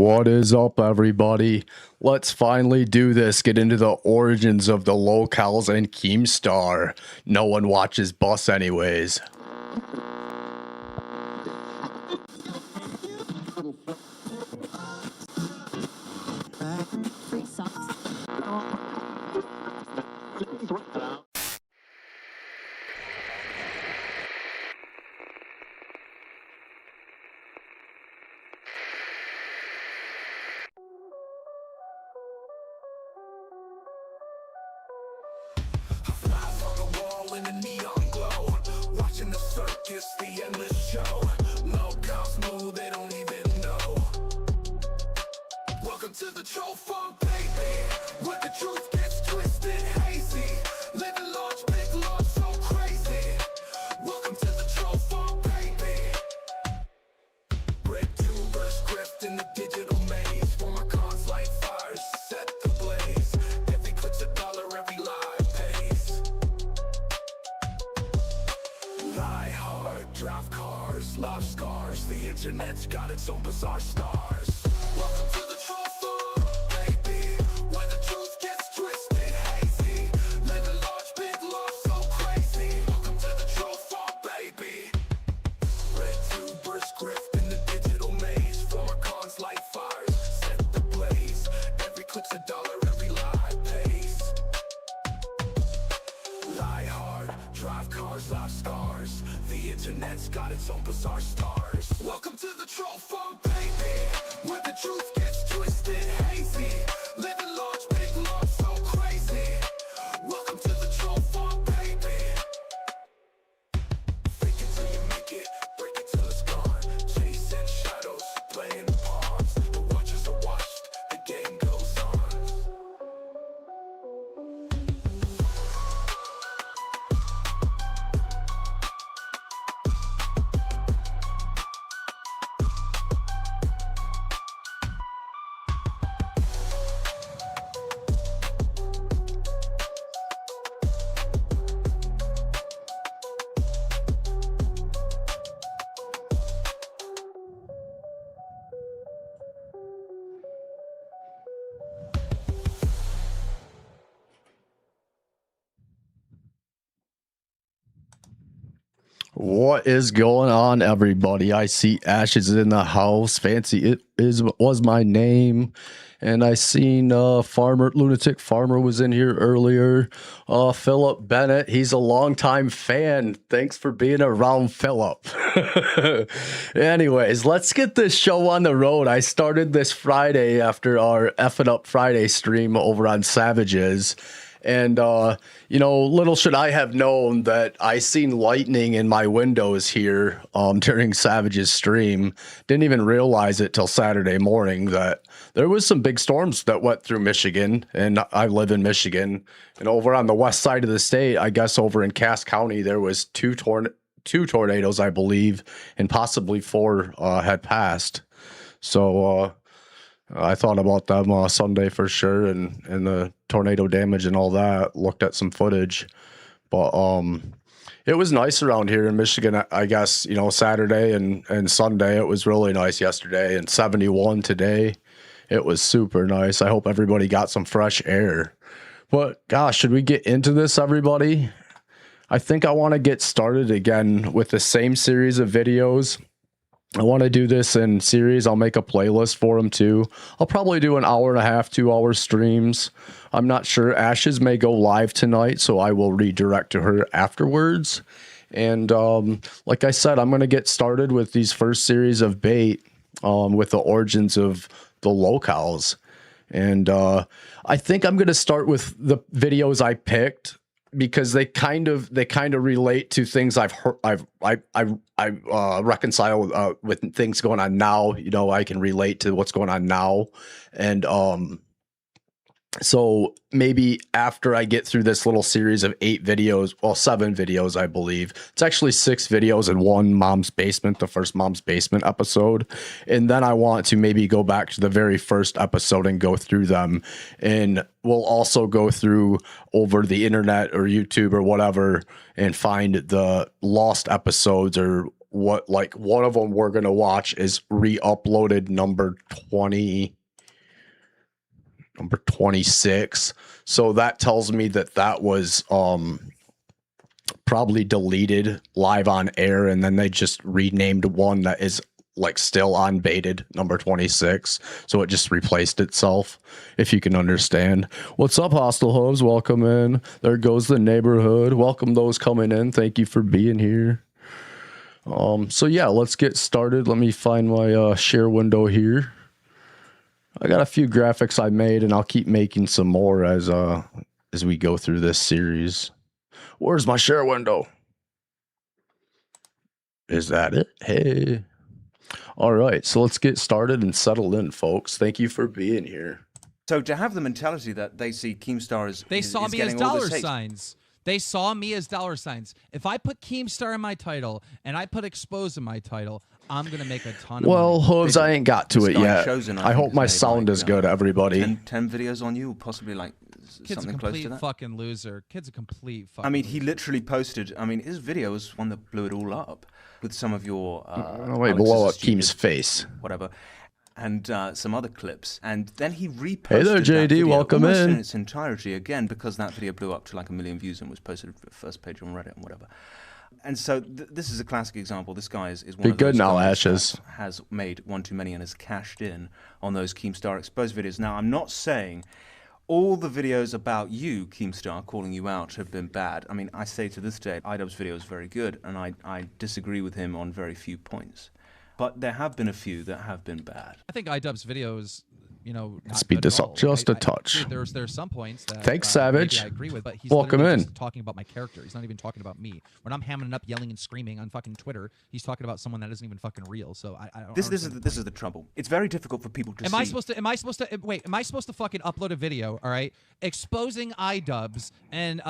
What is up, everybody? Let's finally do this. Get into the origins of the LoLcows and Keemstar. No one watches Bus anyways. In the neon glow, watching the circus, the endless show. LoLcows move, they don't even know. Welcome to the troll farm, baby, where the truth gets twisted, hazy. Living large, big large, so crazy. Welcome to the troll farm, baby. Red tubers grift in the digital maze. For my cons like fires, set the blaze. Every click's $1, every live pays. Lie hard, drive cars, love scars. The internet's got its own bizarre stars. Welcome to the troll farm, baby, where the truth gets twisted, hazy. Living large, big large, so crazy. Welcome to the troll farm, baby. Red tubers grift in the digital maze. Former cons light fires, set the blaze. Every click's $1, every live pays. Lie hard, drive cars, live scars. The internet's got its own bizarre stars. Welcome to the troll farm, baby, where the truth gets twisted, hazy. Living large, big large, so crazy. Welcome to the troll farm, baby. Fake it till you make it, break it till it's gone. Chasing shadows, playing the pawns. The watchers are watched, the game goes on. What is going on, everybody? I see Ashes in the house. Fancy was my name. And I seen Lunatic Farmer was in here earlier. Philip Bennett, he's a longtime fan. Thanks for being around, Philip. Anyways, let's get this show on the road. I started this Friday after our F-It Up Friday stream over on Savages. And, you know, little should I have known that I seen lightning in my windows here during Savage's stream. Didn't even realize it till Saturday morning that there was some big storms that went through Michigan, and I live in Michigan. And over on the west side of the state, I guess over in Cass County, there was two tornadoes, I believe, and possibly 4 had passed. So, I thought about them Sunday for sure, and the tornado damage and all that. Looked at some footage, but it was nice around here in Michigan. I guess, you know, Saturday and Sunday it was really nice yesterday, and 71 today. It was super nice. I hope everybody got some fresh air. But gosh, should we get into this, everybody? I think I want to get started again with the same series of videos. I want to do this in series. I'll make a playlist for them too. I'll probably do an hour and a half, 2 hour streams. I'm not sure. Ashes may go live tonight, so I will redirect to her afterwards. And like I said, I'm going to get started with these first series of bait with the origins of the LoLcows. And I think I'm going to start with the videos I picked, because they kind of relate to things I've heard. I reconcile with things going on now. You know, I can relate to what's going on now, and so maybe after I get through this little series of 8 videos, well, 7 videos, I believe. It's actually 6 videos in one Mom's Basement, the first Mom's Basement episode. And then I want to maybe go back to the very first episode and go through them. And we'll also go through over the internet or YouTube or whatever and find the lost episodes or what, like, one of them we're going to watch is re-uploaded number 26. So that tells me that that was probably deleted live on air, and then they just renamed one that is like still unbaited, number 26. So it just replaced itself, if you can understand. What's up, Hostile Hubs? Welcome in. There goes the neighborhood. Welcome those coming in. Thank you for being here. So yeah, let's get started. Let me find my share window here. I got a few graphics I made, and I'll keep making some more as we go through this series. Where's my share window? Is that it? Hey. All right, so let's get started and settle in, folks. Thank you for being here. So to have the mentality that they see Keemstar as they saw me as dollar signs. They saw me as dollar signs. If I put Keemstar in my title and I put Expose in my title, I'm gonna make a ton of money. Well, Hooves, I ain't got to it yet. I hope my sound is good, everybody. 10 videos on you, possibly like Kid's something a close to complete that. fucking loser. Kid's a complete fucking I mean, he loser. literally posted. I mean, his video was one that blew it all up with some of your. Wait, blow up Keem's face. Whatever. And some other clips, and then he reposted. Hey there, that JD, video welcome almost in. in its entirety again, because that video blew up to like 1 million views and was posted first page on Reddit and whatever. And so this is a classic example. This guy is one Be of those good now, guys Ashes. that has made one too many and has cashed in on those Keemstar exposed videos. Now, I'm not saying all the videos about you, Keemstar, calling you out have been bad. I mean, I say to this day, iDubbbz's video is very good, and I disagree with him on very few points. But there have been a few that have been bad. I think iDubbbz's videos, you know, not Speed good this at up all. just a touch. There's some points that Thanks, Savage. maybe I agree with, but he's Welcome literally in. just talking about my character. He's not even talking about me. When I'm hamming up, yelling and screaming on fucking Twitter, he's talking about someone that isn't even fucking real. So I don't. This is the trouble. It's very difficult for people to see. Am I supposed to fucking upload a video, all right, exposing iDubbbz and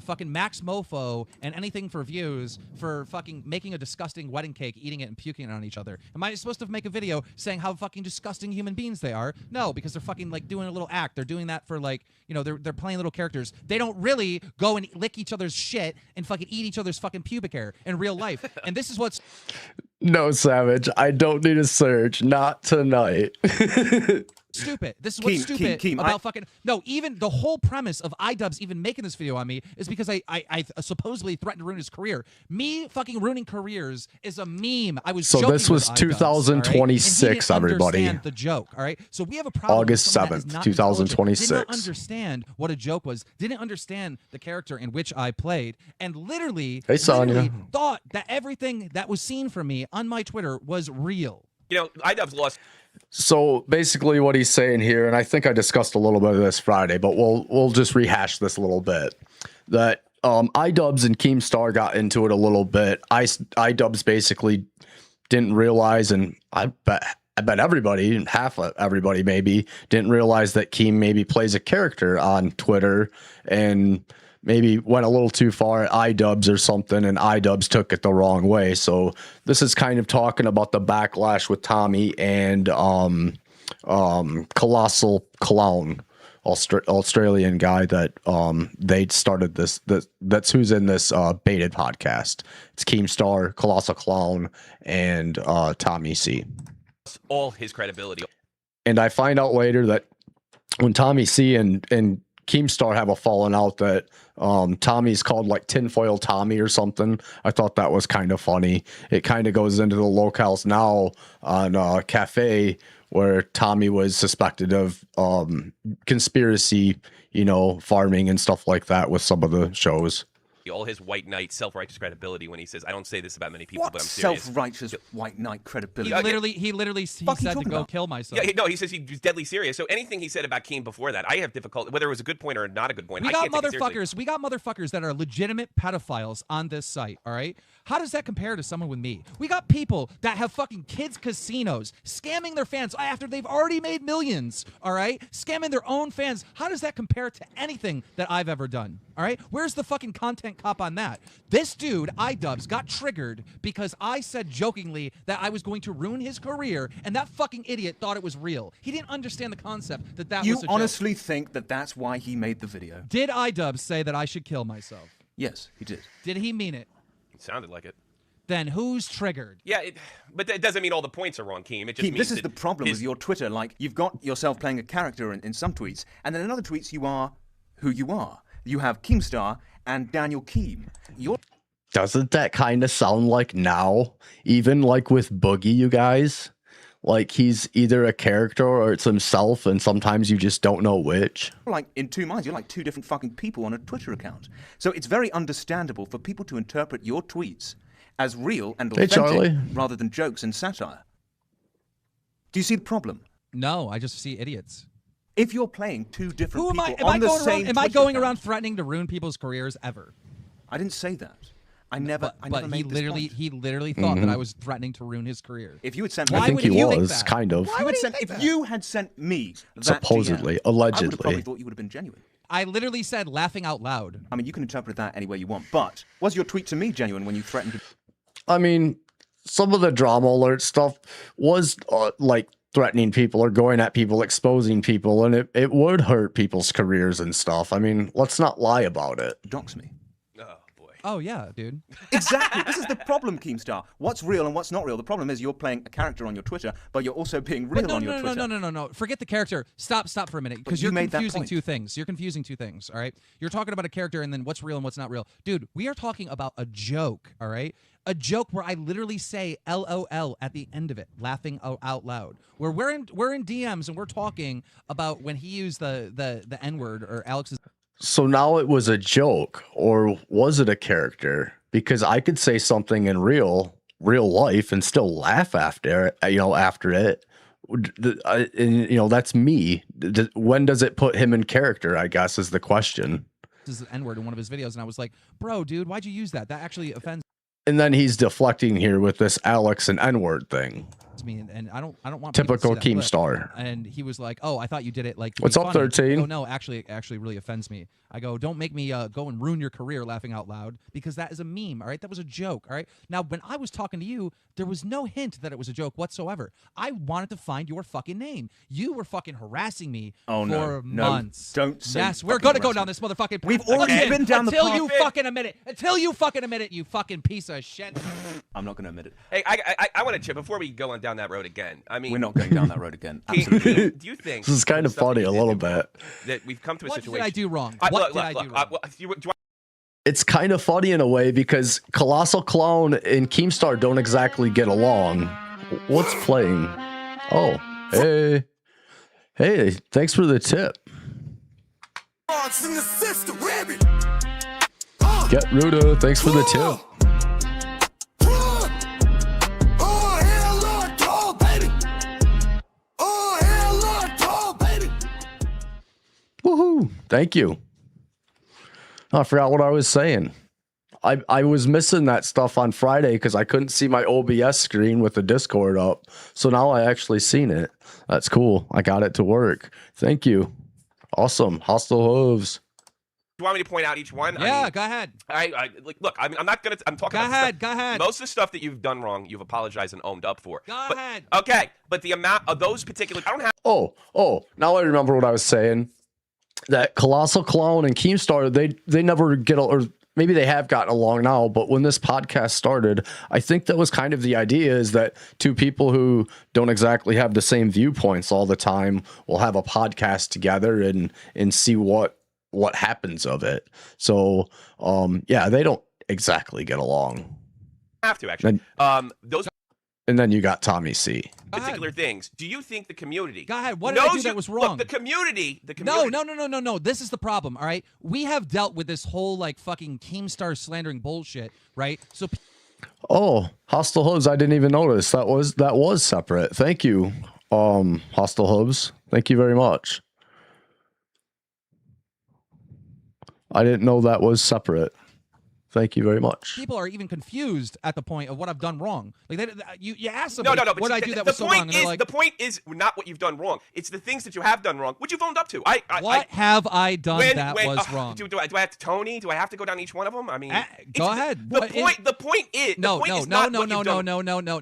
fucking Max Mofo and anything for views for fucking making a disgusting wedding cake, eating it and puking it on each other? Am I supposed to make a video saying how fucking disgusting human beings they are? No, because they're fucking like doing a little act. They're doing that for like, you know, they're playing little characters. They don't really go and lick each other's shit and fucking eat each other's fucking pubic hair in real life. And this is what's No, Savage, I don't need a search. Not tonight. stupid. This is what's stupid about fucking. No, even the whole premise of iDubbbz even making this video on me is because I supposedly threatened to ruin his career. Me fucking ruining careers is a meme. I was So joking this was with iDubbbz, 2026, all right? And he didn't everybody. understand the joke, all right? So we have a problem. August with someone that is 7th, not 2026. intelligent, did not understand what a joke was. Didn't understand the character in which I played, and literally thought that everything that was seen from me on my Twitter was real. You know, iDubbbz lost. So basically what he's saying here, and I think I discussed a little bit of this Friday, but we'll just rehash this a little bit, that iDubbbz and Keemstar got into it a little bit. iDubbbz basically didn't realize, and I bet everybody, half of everybody maybe, didn't realize that Keem maybe plays a character on Twitter and maybe went a little too far at iDubbbz or something, and iDubbbz took it the wrong way. So this is kind of talking about the backlash with Tommy and Colossal Clown, Australian guy that they started this. That's who's in this baited podcast. It's Keemstar, Colossal Clown, and Tommy C. All his credibility. And I find out later that when Tommy C and Keemstar have a falling out, that Tommy's called like Tinfoil Tommy or something. I thought that was kind of funny. It kind of goes into the lolcows now on Cafe, where Tommy was suspected of conspiracy, you know, farming and stuff like that with some of the shows. All his white knight self-righteous credibility when he says, I don't say this about many people, What but I'm serious. self-righteous white knight credibility? He literally said to go kill myself. Yeah, no, he says he's deadly serious. So anything he said about Keem before that, I have difficulty, whether it was a good point or not a good point. We I got can't take it seriously. motherfuckers. We got motherfuckers that are legitimate pedophiles on this site. All right. How does that compare to someone with me? We got people that have fucking kids casinos scamming their fans after they've already made millions. All right. Scamming their own fans. How does that compare to anything that I've ever done? All right. Where's the fucking content cop on that? This dude, iDubbbz, got triggered because I said jokingly that I was going to ruin his career, and that fucking idiot thought it was real. He didn't understand the concept that was a joke. You honestly think that that's why he made the video? Did iDubbbz say that I should kill myself? Yes, he did. Did he mean it? It sounded like it. then who's triggered? Yeah, but that doesn't mean all the points are wrong, Keem. It just Keem, means this is that the problem with your Twitter. Like, you've got yourself playing a character in some tweets, and then in other tweets you are who you are. You have Keemstar and Daniel Keem. Doesn't that kind of sound like now? Even like with Boogie, you guys? Like he's either a character or it's himself, and sometimes you just don't know which. Like in two minds, you're like two different fucking people on a Twitter account. So it's very understandable for people to interpret your tweets as real and authentic Charlie. rather than jokes and satire. Do you see the problem? No, I just see idiots. If you're playing two different Who am people I? on the same Am I Twitter going account- around threatening to ruin people's careers ever? I didn't say that. I never But he made this literally, point. he literally thought that I was threatening to ruin his career. If you had sent Why me, I think would he you think was, that? kind of. Why would he think if that? you had sent me that Supposedly, DM, I would allegedly. have probably thought you would have been genuine. I literally said laughing out loud. I mean, you can interpret that any way you want, but was your tweet to me genuine when you threatened to... I mean, some of the drama alert stuff was like threatening people or going at people, exposing people, and it would hurt people's careers and stuff. I mean, let's not lie about it. dox me? Oh boy. Oh yeah, dude. Exactly. This is the problem, Keemstar. What's real and what's not real. The problem is you're playing a character on your Twitter, but you're also being real No, on your no, Twitter. no. Forget the character. Stop for a minute, because you you're made that confusing point. two things. You're confusing two things. All right. You're talking about a character and then what's real and what's not real, dude. We are talking about a joke. All right. A joke where I literally say LOL at the end of it, laughing out loud. Where we're in DMs and we're talking about when he used the N-word or Alex's. So now it was a joke, or was it a character? Because I could say something in real life and still laugh after it, after it. And that's me. When does it put him in character, I guess, is the question. This is the N-word in one of his videos, and I was like, bro, dude, why'd you use that? That actually offends And then he's deflecting here with this Alex and N-word thing. me, and I don't want people to Typical see that clip. Keemstar. And he was like, "Oh, I thought you did it like." To What's be up, funny. 13? I go, no, actually, it actually really offends me. I go, don't make me go and ruin your career laughing out loud, because that is a meme. All right, that was a joke. All right. Now, when I was talking to you, there was no hint that it was a joke whatsoever. I wanted to find your fucking name. You were fucking harassing me Oh, for no. No, months. don't say Yes, we're fucking gonna go harassment. down this motherfucking. We've already Again, been down the until path. you fucking admit it. Until you fucking admit it, you fucking piece of shit. I'm not going to admit it. Hey, I want to chip before we go on down that road again. I mean, We're not going down that road again. Keem, Absolutely. do you think This is kind of stuff that funny you a did little do wrong, bit. that we've come to a What situation? did I do wrong? Look, What look, did I do wrong? do It's kind of funny in a way because Colossal Clown and Keemstar don't exactly get along. What's playing? Oh, hey. Hey, thanks for the tip. Get Ruda, thanks for the tip. Woohoo! Thank you. I forgot what I was saying. I was missing that stuff on Friday because I couldn't see my OBS screen with the Discord up. So now I actually seen it. That's cool. I got it to work. Thank you. Awesome. Hostile hooves. you want me to point out each one? Yeah, I mean, go ahead. look. I'm not gonna. I'm talking. Go about ahead. stuff. Go ahead. Most of the stuff that you've done wrong, you've apologized and owned up for. Go But- ahead. Okay, but the amount of those particular, I don't have. Oh, now I remember what I was saying. That Colossal Clown and Keemstar, they never get, or maybe they have gotten along now, but when this podcast started, I think that was kind of the idea, is that two people who don't exactly have the same viewpoints all the time will have a podcast together and see what happens of it. So, yeah, they don't exactly get along. Have to actually. Those And then you got Tommy C. Go ahead. particular things. Do you think the community? Go ahead. What did I knows do that you- was wrong? Look, the community. No. This is the problem, all right? We have dealt with this whole, like, fucking Keemstar slandering bullshit, right? So, Oh, Hostile Hooves, I didn't even notice. That was separate. Thank you, Hostile Hooves. Thank you very much. I didn't know that was separate. Thank you very much. people are even confused at the point of what I've done wrong. Like, you ask them, No. what But did I see, do that the was so point wrong? And is, they're like, the point is not what you've done wrong. It's the things that you have done wrong, which you've owned up to. what have I done that was wrong? Do I have to Tony? Do I have to go down each one of them? I mean, Go ahead. The point is No. not what you've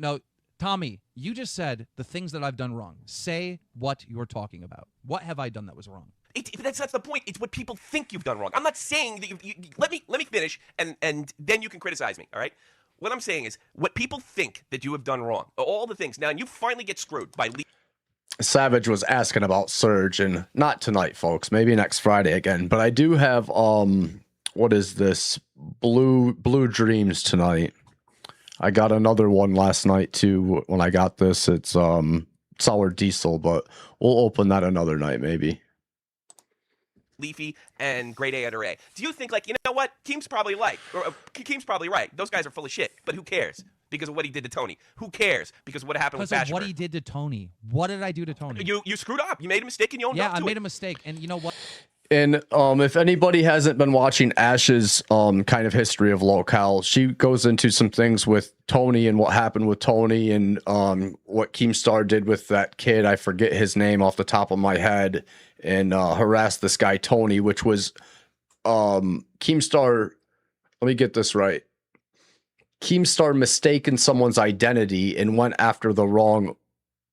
done. Tommy, you just said the things that I've done wrong. Say what you're talking about. What have I done that was wrong? That's the point. It's what people think you've done wrong. I'm not saying that. Let me finish, and then you can criticize me. All right. what I'm saying is, what people think that you have done wrong, all the things. Now, and you finally get screwed by. Savage was asking about Surge, and not tonight, folks. Maybe next Friday again. But I do have what is this? Blue Dreams tonight. I got another one last night too. When I got this, it's Sour Diesel, but we'll open that another night maybe. Leafy and Grade A under A. Do you think, like, you know what? Keem's probably right. Those guys are full of shit. But who cares? Because of what he did to Tony. Who cares? Because of what happened with Because of Bachelor. what he did to Tony. What did I do to Tony? You screwed up. You made a mistake and you owned up to it. Yeah, I made a mistake. And you know what? And if anybody hasn't been watching Ash's kind of history of LoLcow, she goes into some things with Tony and what happened with Tony and what Keemstar did with that kid. I forget his name off the top of my head, and harassed this guy Tony, which was Keemstar. Let me get this right. Keemstar mistaken someone's identity and went after the wrong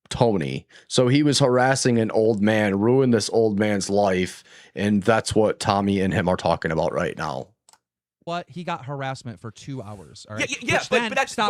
Tony. So he was harassing an old man, ruined this old man's life, and that's what Tommy and him are talking about right now. What? He got harassment for 2 hours. All right. Yeah, but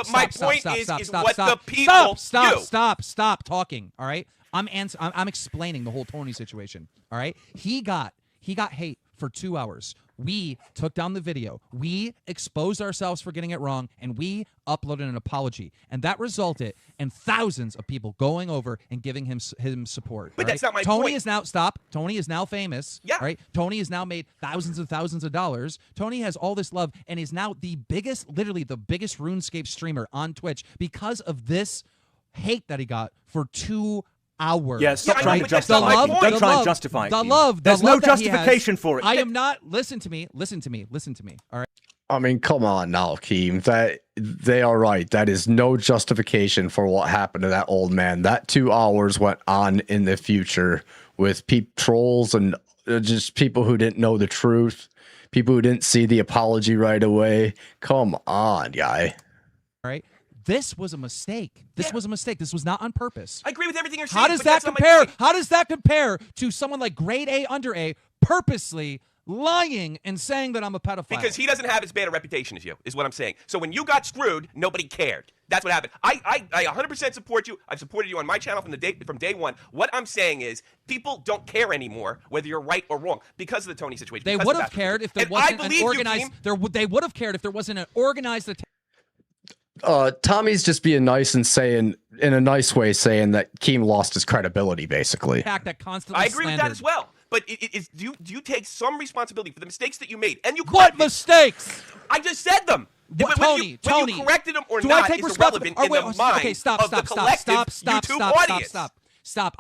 my point is what the people do. Stop talking. All right. I'm explaining the whole Tony situation. All right. He got hate for 2 hours. We took down the video. We exposed ourselves for getting it wrong, and we uploaded an apology. And that resulted in thousands of people going over and giving him support. But right? that's not my Tony point. is now Tony is now famous. Yeah. Right. Tony has now made thousands and thousands of dollars. Tony has all this love and is now literally the biggest RuneScape streamer on Twitch because of this hate that he got for 2 hours. Yeah, stop trying to but that's justify not it. my Don't point. try and justify it. The Keem. love. There's the no love that he has. justification for it. I am not. Listen to me. All right. I mean, come on now, Keem. That they are right. That is no justification for what happened to that old man. That 2 hours went on in the future with trolls and just people who didn't know the truth, people who didn't see the apology right away. Come on, guy. All right. This was a mistake. This was a mistake. This was not on purpose. I agree with everything you're saying. How does but that that's not my compare? point. How does that compare to someone like Grade A under A purposely lying and saying that I'm a pedophile? Because he doesn't have as bad a reputation as you, is what I'm saying. So when you got screwed, nobody cared. That's what happened. I 100% support you. I've supported you on my channel from day one. What I'm saying is people don't care anymore whether you're right or wrong because of the Tony situation. They would have cared if there wasn't an organized. They would have cared if there wasn't an organized attack. Tommy's just being nice and saying, in a nice way, saying that Keem lost his credibility, basically. That constantly I agree with that slandered. as well. But do you take some responsibility for the mistakes that you made? And you What corrected. mistakes? I just said them. What, Whether Tony, whether you corrected them or do not I take is responsibility? irrelevant in the mind Okay, stop. of the collective YouTube audience. Stop.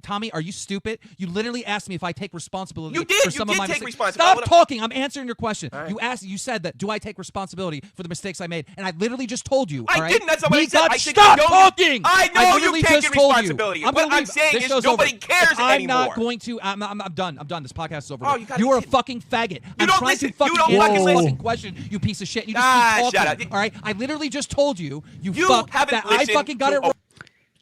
Tommy, are you stupid? You literally asked me if I take responsibility You did. for You some did of my take mistakes. responsibility. Stop talking. I'm answering your question. All right. You said that, do I take responsibility for the mistakes I made? And I literally just told you. I all right? didn't. That's not what I said. I said Stop you know talking. I know literally you take just told responsibility. I'm What gonna I'm leave. saying This is show's nobody over. cares I'm anymore. not going to. I'm done. I'm done. This podcast is over. Oh, with. you gotta You are a listen. fucking faggot. I'm don't trying listen. to fucking You don't answer fucking your listen. fucking question, you piece of shit. You just Ah, keep shut talking. up. All right. I literally just told you. You haven't that I listened fucking got to it wrong.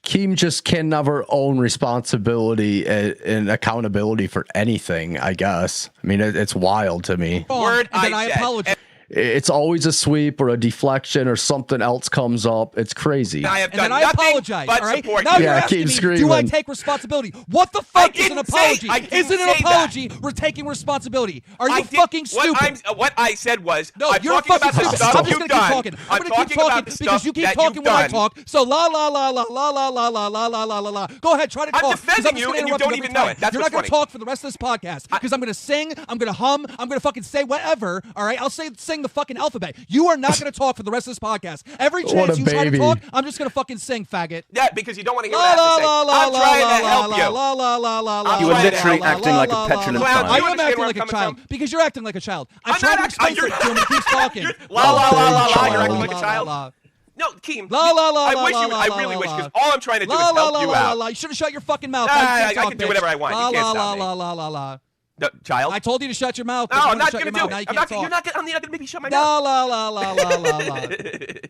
Keem just can never own responsibility and accountability for anything, I guess. I mean, it's wild to me. Word and then I I said. apologize. It's always a sweep or a deflection or something else comes up. It's crazy. I have And done then I nothing apologize. but All right. support Now you. you're Yeah, asking keep me, screaming. do I take responsibility? What the fuck is an didn't say- apology? I didn't Isn't an say that. apology? We're taking responsibility. Are you I did- fucking stupid? What I said was, No, I'm you're talking fucking about the stupid. stuff I'm just you've gonna done. keep talking. I'm gonna keep talking about the because stuff you keep that talking you've when I done. talk. So la la la la la la la la la la la la la. Go ahead, try to I'm talk. 'cause defending just you gonna and you interrupt don't every even know time. it. That's You're what's not gonna funny. talk for the rest of this podcast because I'm gonna sing, I'm gonna hum, I'm gonna fucking say whatever. All right, I'll sing the fucking alphabet. You are not gonna talk for the rest of this podcast. Every What chance a you try to baby. talk, I'm just gonna fucking sing, faggot. Yeah, because you don't want to hear La what I la have to say. la la I'm la trying la to help la you. la la la la la. You are la, literally la, acting la, like a la, petulant la, la. child. I You am understand acting where like a I'm coming child from? because you're acting like a child. I'm I'm trying not to explain you're- something to him and he keeps talking. La la la la la. child. You're acting like a La, la, child. la. No, Keem. La, la, la, I la, wish la, you. la, I la, really la, wish la. because all I'm trying to do is La la help la you la la out. la. You should have shut your fucking mouth. Nah, Now you can't I talk, can do bitch. whatever I want. You La can't la stop la me. la la la la. No, child. I told you to shut your mouth. No, but you I'm wanna not shut going to your do mouth. Now you it. I'm can't not. You're talk. not. I'm not going to make you shut my La mouth. la la la la la la.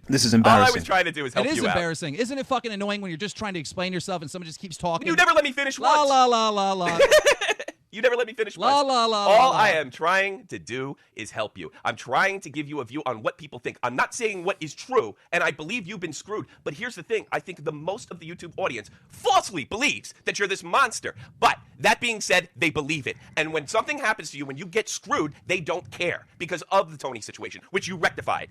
This is All I embarrassing. was trying to do is help It is you out. embarrassing. Isn't it fucking annoying when you're just trying to explain yourself and someone just keeps talking? You never let me finish La once. la la la la. You never let me finish. La, once. la, la, All la, la. I am trying to do is help you. I'm trying to give you a view on what people think. I'm not saying what is true, and I believe you've been screwed. But here's the thing. I think the most of the YouTube audience falsely believes that you're this monster. But that being said, they believe it. And when something happens to you, when you get screwed, they don't care because of the Tony situation, which you rectified,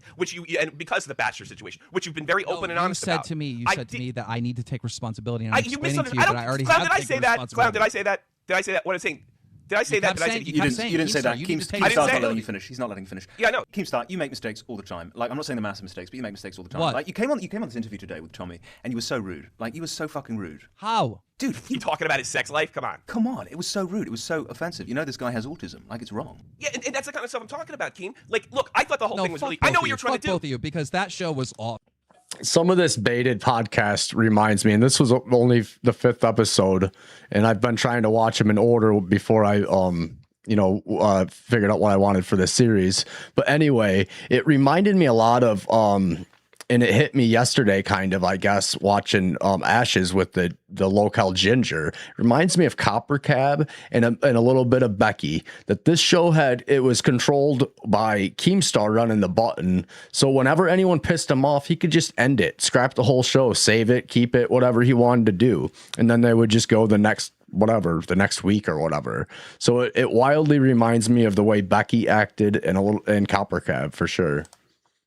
and because of the Bachelor situation, which you've been very open and honest about. You said to me that I need to take responsibility, and I'm you explaining to you misunderstood. that I already Clown, have did I taken say that? responsibility. Clown, did I say that? Did I say that? What I'm saying? Did I say that? Did I say You You didn't say that. you need to take Keemstar's not responsibility. letting you finish. He's not letting you finish. Yeah, I know. Keemstar, you make mistakes all the time. Like, I'm not saying the massive mistakes, but you make mistakes all the time. What? Like, you came on this interview today with Tommy, and you were so rude. Like, you were so fucking rude. How? Dude, You talking about his sex life? Come on. come on. It was so rude. It was so offensive. You know this guy has autism. Like, it's wrong. Yeah, and that's the kind of stuff I'm talking about, Keem. Like, look, I thought the whole No, thing was fuck really. I know both what of you're you. trying Fuck to do. both of you, because that show was awful. Some of this baited podcast reminds me, and this was only the 5th episode, and I've been trying to watch them in order before I figured out what I wanted for this series. But anyway, it reminded me a lot of and it hit me yesterday, kind of, I guess, watching Ashes with the LoLcow Ginger. It reminds me of Copper Cab and a little bit of Becky. That this show it was controlled by Keemstar running the button. So whenever anyone pissed him off, he could just end it, scrap the whole show, save it, keep it, whatever he wanted to do. And then they would just go the next week or whatever. So it wildly reminds me of the way Becky acted in Copper Cab, for sure.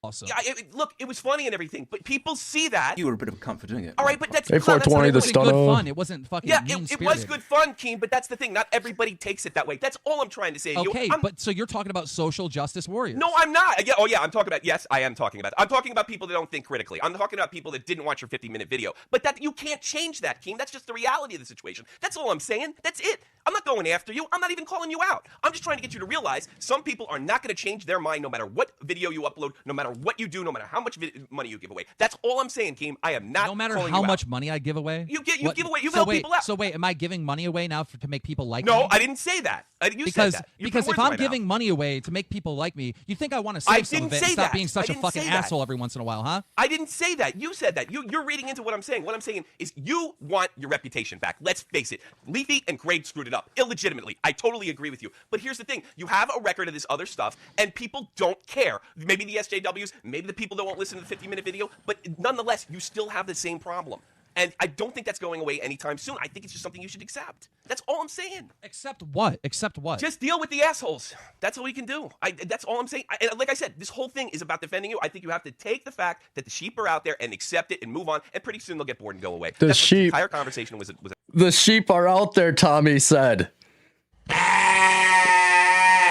Also, Yeah, look, it was funny and everything, but people see that. You were a bit of a cunt for doing it. All right, but that's Hey, Clown, that's 420, not the it wasn't everybody- good stunner. fun. It wasn't fucking Yeah, mean it was good fun, Keem, but that's the thing. Not everybody takes it that way. That's all I'm trying to say. Okay, but so you're talking about social justice warriors? No, I'm not. Yeah, I'm talking about. Yes, I am talking about. I'm talking about people that don't think critically. I'm talking about people that didn't watch your 50-minute video. But that you can't change that, Keem. That's just the reality of the situation. That's all I'm saying. That's it. I'm not going after you. I'm not even calling you out. I'm just trying to get you to realize some people are not going to change their mind no matter what video you upload, no matter what you do, no matter how much money you give away. That's all I'm saying, Keem. I am not. No matter calling how you out. much money I give away, You give away. You so help wait, people out. So wait, am I giving money away now to make people like me? No, I didn't say that. You said that. You Because put if words in I'm my mouth. giving money away to make people like me, you think I want to I save some didn't of it say and stop that. being such I a didn't fucking say that. asshole every once in a while, huh? I didn't say that. You said that. You're reading into what I'm saying. What I'm saying is you want your reputation back. Let's face it. Leafy and Grade screwed it up illegitimately. I totally agree with you. But here's the thing. You have a record of this other stuff, and people don't care. Maybe the SJWs, maybe the people that won't listen to the 50-minute video, but nonetheless, you still have the same problem. And I don't think that's going away anytime soon. I think it's just something you should accept. That's all I'm saying. Accept what? Accept what? Just deal with the assholes. That's all we can do. That's all I'm saying. And like I said, this whole thing is about defending you. I think you have to take the fact that the sheep are out there and accept it and move on. And pretty soon they'll get bored and go away. The That's what sheep- The entire conversation was. The sheep are out there, Tommy said.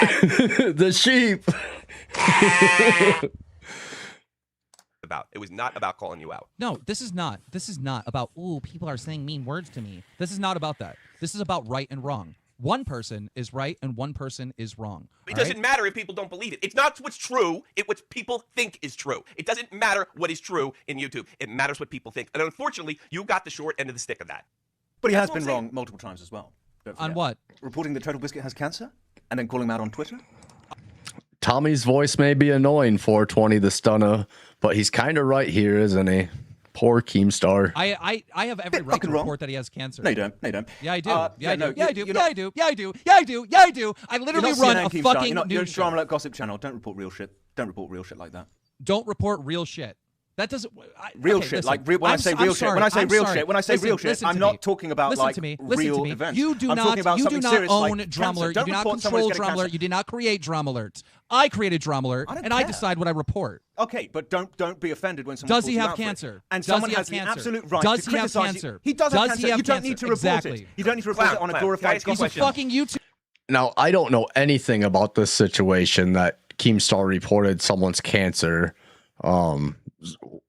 The sheep. About. It was not about calling you out. No, this is not. This is not about, ooh, people are saying mean words to me. This is not about that. This is about right and wrong. One person is right and one person is wrong. It all doesn't right? matter if people don't believe it. It's not what's true. It's what people think is true. It doesn't matter what is true in YouTube. It matters what people think. And unfortunately, you got the short end of the stick of that. But he has That's what been I'm saying. wrong multiple times as well. Don't On forget. what? Reporting that Total Biscuit has cancer and then calling him out on Twitter. Tommy's voice may be annoying, 420 the stunner, but he's kind of right here, isn't he? Poor Keemstar. I have every right to fucking wrong. report that he has cancer. No, you don't. No, you don't. Yeah, I do. Yeah, no, yeah, I do. you're Yeah, not- I do. Yeah, I do. Yeah, I do. Yeah, I do. I You're literally not run CNN, a Keemstar. fucking You're news show. Drama Alert Gossip Channel. Don't report real shit. Don't report real shit like that. Don't report real shit. That doesn't Real okay, shit, listen, like when I say I'm real shit. sorry, When I say I'm real sorry. shit. When I say Listen, real shit, listen I'm to not me. talking about Listen like to me. Listen real to me. events. You do I'm not. talking about You do something not serious own like Drama cancer. Alert. You Don't do not report someone who's control getting Drama Alert. cancer. You did not create Drama Alert. I created Drama Alert, I don't and I care. decide what I report. Okay, but don't be offended when someone Does calls he you have out for it. cancer? And Does someone he have has the cancer? absolute right Does to he have criticize cancer? you. He does Does have he cancer. have You don't cancer? need to report Exactly. it. You don't need to report it on a Clown, glorified can I ask you a gossip question? channel. Fucking YouTube. Now, I don't know anything about this situation that Keemstar reported someone's cancer.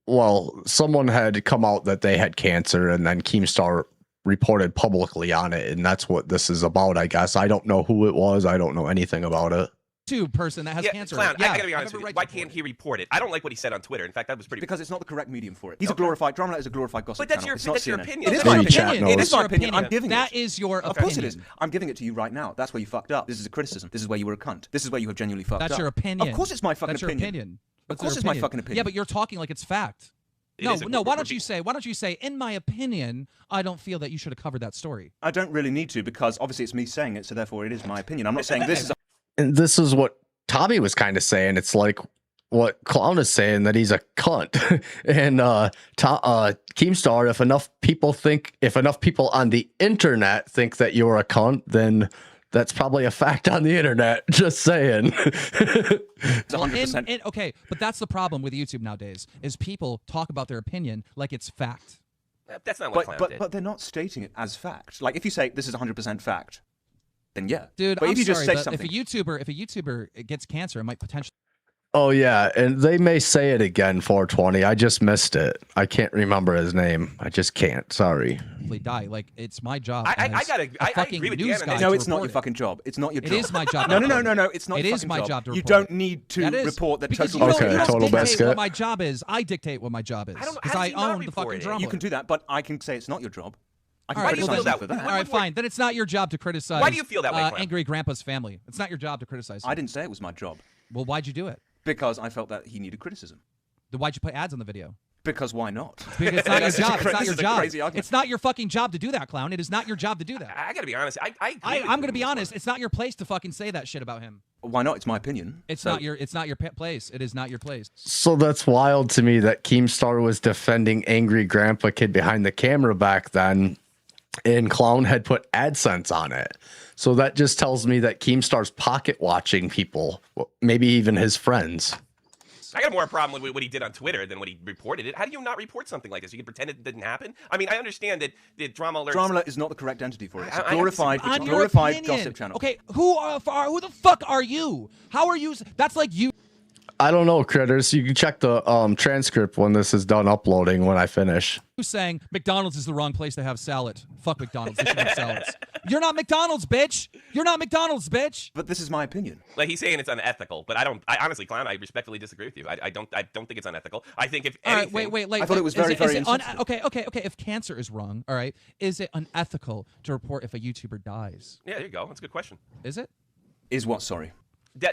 Well, someone had come out that they had cancer, and then Keemstar reported publicly on it, and that's what this is about, I guess. I don't know who it was. I don't know anything about it. YouTube person that has Yeah, cancer. Clown, Yeah, I gotta be have honest every with you. right to Why report can't it. he report it? I don't like what he said on Twitter. In fact, that was pretty. Because it's not the correct medium for it. He's a glorified Drama Alert is a glorified gossip But that's channel. your- It's not that's your CNN. opinion. It is That's my your opinion. opinion. It That's is my your opinion. I'm opinion. giving That it. is your Of course it opinion. is. I'm giving it to you right now. That's where you fucked up. This is a criticism. This is where you were a cunt. This is where you have genuinely fucked up. That's your opinion. Of course it's my fucking That's your opinion. opinion. Of That's course your it's my fucking opinion. Yeah, but you're talking like it's fact. No. Why don't you say, in my opinion, I don't feel that you should have covered that story. I don't really need to because obviously it's me saying it, so therefore it is my opinion. I'm not saying this is. And this is what Tommy was kind of saying. It's like what Clown is saying, that he's a cunt. And Keemstar, if enough people on the internet think that you're a cunt, then that's probably a fact on the internet. Just saying. It's 100%. Okay, but that's the problem with YouTube nowadays, is people talk about their opinion like it's fact. That's not what Clown did. But they're not stating it as fact. Like if you say this is 100% fact, then yeah. Dude, but I'm if you sorry, just say but something, if a YouTuber gets cancer, it might potentially. Oh yeah, and they may say it again, 420. I just missed it. I can't remember his name. I just can't. Sorry. Die. Like, it's my job. I agree with Dan on this. no, it's not your fucking job. It's not your job. It is my job. No. It's not. It is my job to report. You don't need to That is, report that because total. you Okay, don't total dictate biscuit. what my job is. I dictate what my job is. Because I own the fucking drama. You can do that, but I can say it's not your job. I can All right, criticize feel you that for way? that. All right, fine. Then it's not your job to criticize. Why do you feel that way, Clown? Angry Grandpa's family. It's not your job to criticize him. I didn't say it was my job Well, why'd you do it? because I felt that he needed criticism. Then why'd you put ads on the video? Because why not? Because it's not your job. It's not your This is a job. crazy argument. It's not your fucking job to do that, Clown. It is not your job to do that. I gotta be honest. I agree with I'm you going to on be this honest. one. It's not your place to fucking say that shit about him. Why not? It's my opinion. It's So- not your place. It is not your place. So that's wild to me that Keemstar was defending Angry Grandpa Kid behind the camera back then, and Clown had put AdSense on it. So that just tells me that Keemstar's pocket watching people, maybe even his friends. I got more problem with what he did on Twitter than what he reported it. How do you not report something like this? You can pretend it didn't happen? I mean, I understand that the drama alerts... Drama Alert is not the correct entity for it. It's a I glorified, On it's a your glorified opinion. gossip channel. Okay, who the fuck are you? How are you? That's like you. I don't know, Critters. You can check the transcript when this is done uploading when I finish. Saying McDonald's is the wrong place to have salad. Fuck McDonald's. They should have salads. You're not McDonald's, bitch. You're not McDonald's, bitch. But this is my opinion. Like, he's saying it's unethical, but I honestly, Clown, I respectfully disagree with you. I don't think it's unethical. I think if All anything... right, wait. I thought it was very, very insensitive. Okay. If cancer is wrong, all right, is it unethical to report if a YouTuber dies? Yeah, there you go. That's a good question. Is it? Is what? Sorry.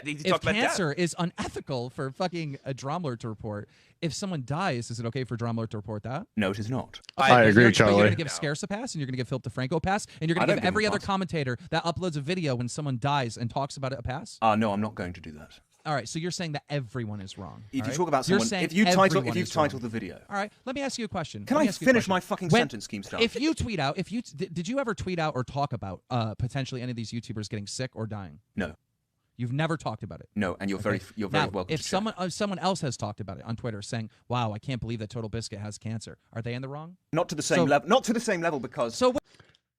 He If talked about cancer is unethical for fucking a Drama Alert to report, if someone dies, is it okay for Drama Alert to report that? No, it is not. I agree, But Charlie. you're going to give Scarce a pass, and you're going to give Philip DeFranco a pass, and you're going I to don't give give every him a other pass. commentator that uploads a video when someone dies and talks about it a pass? No, I'm not going to do that. All right, so you're saying that everyone is wrong. If all you right? talk about You're someone, saying if you've everyone titled is wrong. the video, All right, let me ask you a question. Can Let me I ask you a finish question. my fucking When- sentence, Keemstar? If you tweet out, did you ever tweet out or talk about potentially any of these YouTubers getting sick or dying? No, You've never talked about it. no, and you're Okay? very Now, welcome. if to check. someone else has talked about it on Twitter, saying, "Wow, I can't believe that Total Biscuit has cancer," are they in the wrong? Not to the same So- level, not to the same level because So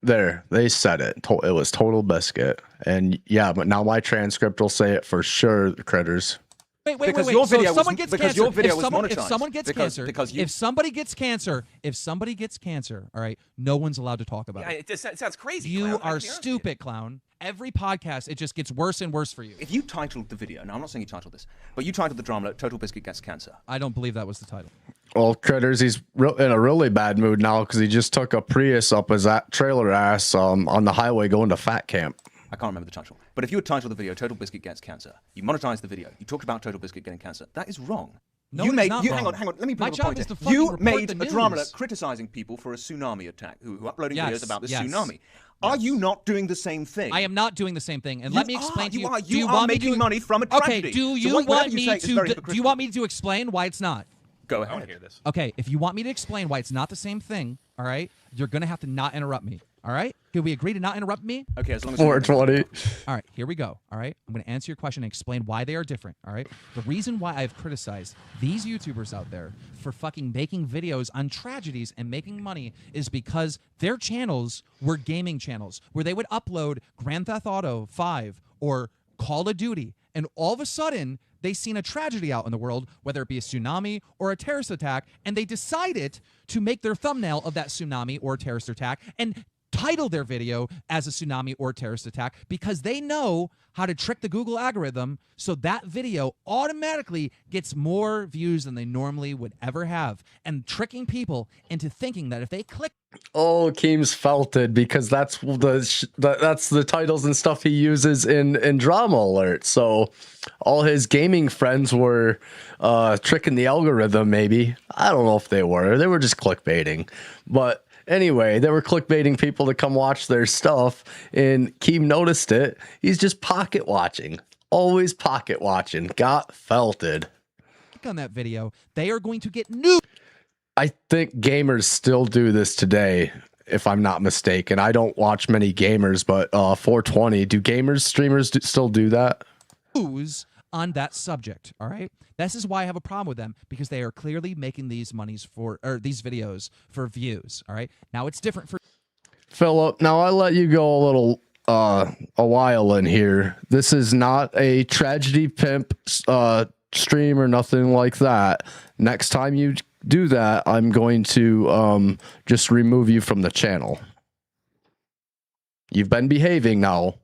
There, they said it. It was Total Biscuit. And yeah, but now my transcript will say it for sure, Critters. wait. Because your So video if someone was- gets because cancer, your video if was someone, if monetized. someone gets cancer, Because you- if somebody gets cancer, all right, no one's allowed to talk about Yeah, it. it sounds crazy, You Clown. I are gotta be honest with you. stupid, Clown. Every podcast, it just gets worse and worse for you. if you titled the video, now I'm not saying you titled this, but you titled the drama Alert, Total Biscuit Gets Cancer. I don't believe that was the title. Well, Critters, he's in a really bad mood now because he just took a Prius up his trailer ass on the highway going to Fat Camp. I can't remember the title. But if you had titled the video Total Biscuit Gets Cancer, you monetized the video, you talked about Total Biscuit getting cancer, that is wrong. No, you it is made not you wrong. hang on, let me put My up a job point is here. to fucking You report made the a drama news. alert criticizing people for a tsunami attack who are uploading Yes, videos about the yes. tsunami. Are you not doing the same thing? I am not doing the same thing, and You let me are, explain to you. you are. Do You you are want me making to, money from a Okay, tragedy. do So you whatever want you me say is to? very Do you hypocritical. want me to explain why it's not? Go I want ahead. to hear this. Okay, if you want me to explain why it's not the same thing, all right, you're gonna have to not interrupt me. All right? Can we agree to not interrupt me? Okay, as long as 420. All right, here we go. All right, I'm going to answer your question and explain why they are different. All right, the reason why I've criticized these YouTubers out there for fucking making videos on tragedies and making money is because their channels were gaming channels where they would upload Grand Theft Auto 5 or Call of Duty, and all of a sudden they seen a tragedy out in the world, whether it be a tsunami or a terrorist attack, and they decided to make their thumbnail of that tsunami or terrorist attack and title their video as a tsunami or terrorist attack because they know how to trick the Google algorithm so that video automatically gets more views than they normally would ever have, and tricking people into thinking that if they click Oh, Keems felted because that's that's the titles and stuff he uses in Drama Alert. So all his gaming friends were tricking the algorithm. Maybe I don't know if they were. They were just clickbaiting, but. Anyway, they were clickbaiting people to come watch their stuff, and Keem noticed it. He's just pocket watching. Always pocket watching. Got felted. On that video, they are going to get new. I think gamers still do this today, if I'm not mistaken. I don't watch many gamers, but 420, do gamers, streamers still do that? News on that subject, all right? This is why I have a problem with them, because they are clearly making these these videos for views, all right? Now it's different for Philip, now I let you go a little a while in here. This is not a tragedy pimp stream or nothing like that. Next time you do that, I'm going to just remove you from the channel. You've been behaving now.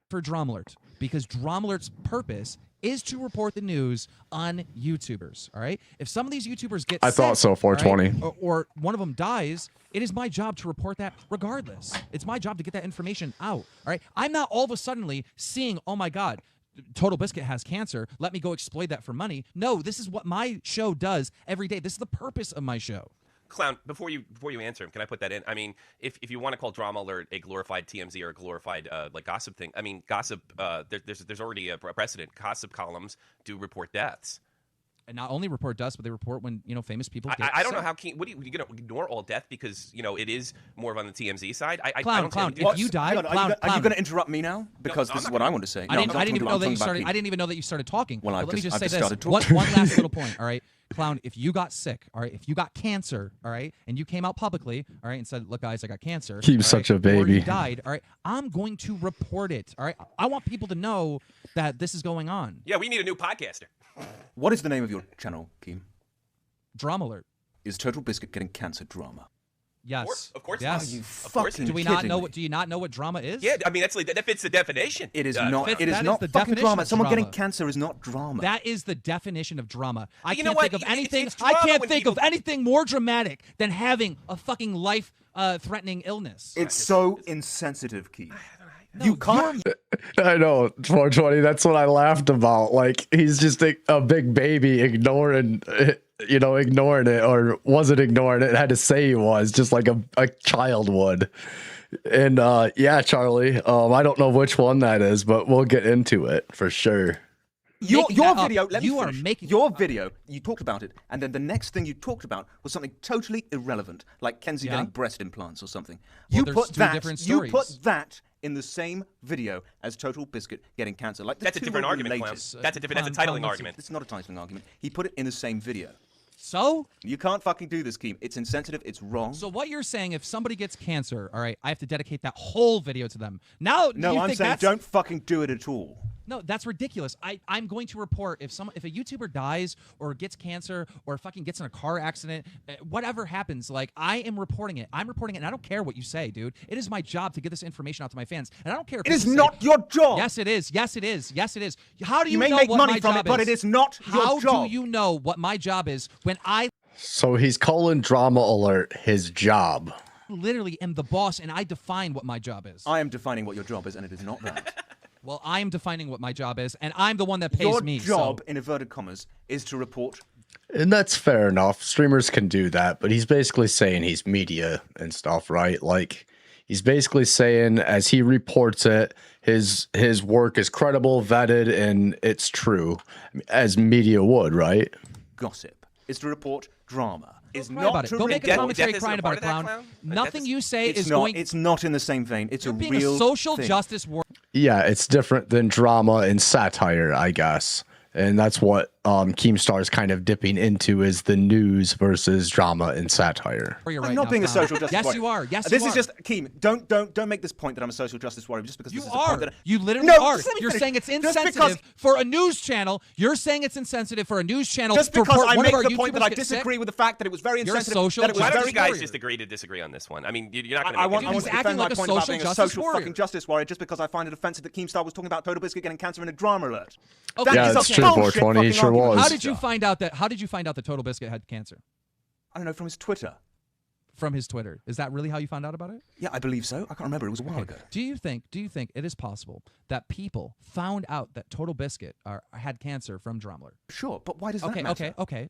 for Drama Alert, because Drama Alert's purpose is to report the news on YouTubers, all right? If some of these YouTubers get I thought so, 420. right, or one of them dies, it is my job to report that regardless. It's my job to get that information out, all right? I'm not all of a suddenly seeing, oh my God, Total Biscuit has cancer. Let me go exploit that for money. No, this is what my show does every day. This is the purpose of my show. Clown, before you answer him, can I put that in? I mean, if you want to call Drama Alert a glorified TMZ or a glorified like gossip thing, I mean, gossip. There's already a precedent. Gossip columns do report deaths, And not only report deaths, but they report when famous people get I don't know sick. how what are you going to ignore all death because it is more of on the TMZ side. I Clown, don't clown. think- If you die, Hang on, clown, are you going to interrupt me now? Because No, this I'm is not what I gonna- want to say. I didn't even know that you started. I didn't even know that you started talking. Well, But let me just say I've this. started One talking. last little point. All right, Clown. If you got sick, all right, if you got cancer, all right, and you came out publicly, all right, and said, "Look, guys, I got cancer." Keep all such right, a baby. Or you died. All right, I'm going to report it. All right, I want people to know that this is going on. Yeah, we need a new podcaster. What is the name of your channel, Keem? Drama Alert. Is Total Biscuit getting cancer drama? Yes. Of course Yes. not. Are you Of course fucking Do we kidding not know me? what? Do you not know what drama is? Yeah, I mean that fits the definition. It is Uh, not. fits- It is that is not the fucking definition drama. of Someone getting drama. cancer is not drama. That is the definition of drama. I You know can't what? think of It's anything. drama I can't when think of people- anything more dramatic than having a fucking life-threatening illness. It's so insensitive, Keem. No, You can't. I know, 420. That's what I laughed about. Like, he's just a big baby ignoring it, or wasn't ignoring it. Had to say he was, just like a child would. And yeah, Charlie, I don't know which one that is, but we'll get into it for sure. Your Making that up. video, let me You are finish. making Your video, you talked about it, and then the next thing you talked about was something totally irrelevant, like Kenzie Yeah. getting breast implants or something. Well, You there's put two that. different You stories. put that in the same video as Total Biscuit getting cancer. Like the That's a two different are argument, Clem. related. That's a different. That's a Clem, titling let's- argument. It's not a titling argument. He put it in the same video. So, You can't fucking do this, Keem. It's insensitive. It's wrong. so what you're saying? If somebody gets cancer, all right, I have to dedicate that whole video to them. Now, no, you I'm think saying that's, don't fucking do it at all. No, that's ridiculous. I'm going to report if a YouTuber dies or gets cancer or fucking gets in a car accident, whatever happens, like I am reporting it. I'm reporting it, and I don't care what you say, dude. It is my job to get this information out to my fans, and I don't care if It is people say- not your job. Yes, it is. Yes, it is. Yes, it is. How do you, You may know make what money my from job it, but is? it is not your How job. do you know what my job is when I So he's calling Drama Alert his job. literally am the boss and I define what my job is? I am defining what your job is, and it is not that. Well, I am defining what my job is, and I'm the one that pays Your me. job, So. in inverted commas, is to report. And that's fair enough. Streamers can do that, but he's basically saying he's media and stuff, right? Like, he's basically saying as he reports it, his work is credible, vetted, and it's true, as media would, right? Gossip is to report drama. Is Cry not about it. to Go make a report. commentary Death isn't crying a about part it, of that, clown. Clown? Nothing Death you say It's is not. going. It's not in the same vein. It's You're a being real a social thing. justice warrior. Yeah, it's different than drama and satire, I guess. And that's what Keemstar is kind of dipping into, is the news versus drama and satire. Right I'm not now, being a clown. social justice Yes, warrior. you are. Yes, This you is are. just Keem. Don't make this point that I'm a social justice warrior just because You this is a are. point that You literally No, are. just let me You're finish. saying it's Just insensitive because- for a news channel. You're saying it's insensitive for a news channel just to because report I one make of our the point that YouTubers I get disagree sick. with the fact that it was very You're a insensitive. social that it was Why don't very you guys warrior. just agree to disagree on this one? I mean, you're not going I to. want He's to acting defend my like a point about social being a justice social warrior. fucking justice warrior just because I find it offensive that Keemstar was talking about Total Biscuit getting cancer in a drama alert. Okay, Yeah, is a it's true, bullshit 420, he fucking sure argument. was. How did you find out that Total Biscuit had cancer? I don't know, from his Twitter. from his Twitter. Is that really how you found out about it? Yeah, I believe so. I can't remember. It was a while ago. Do you think it is possible that people found out that Total Biscuit had cancer from Drumler? Sure, but why does that matter? Okay.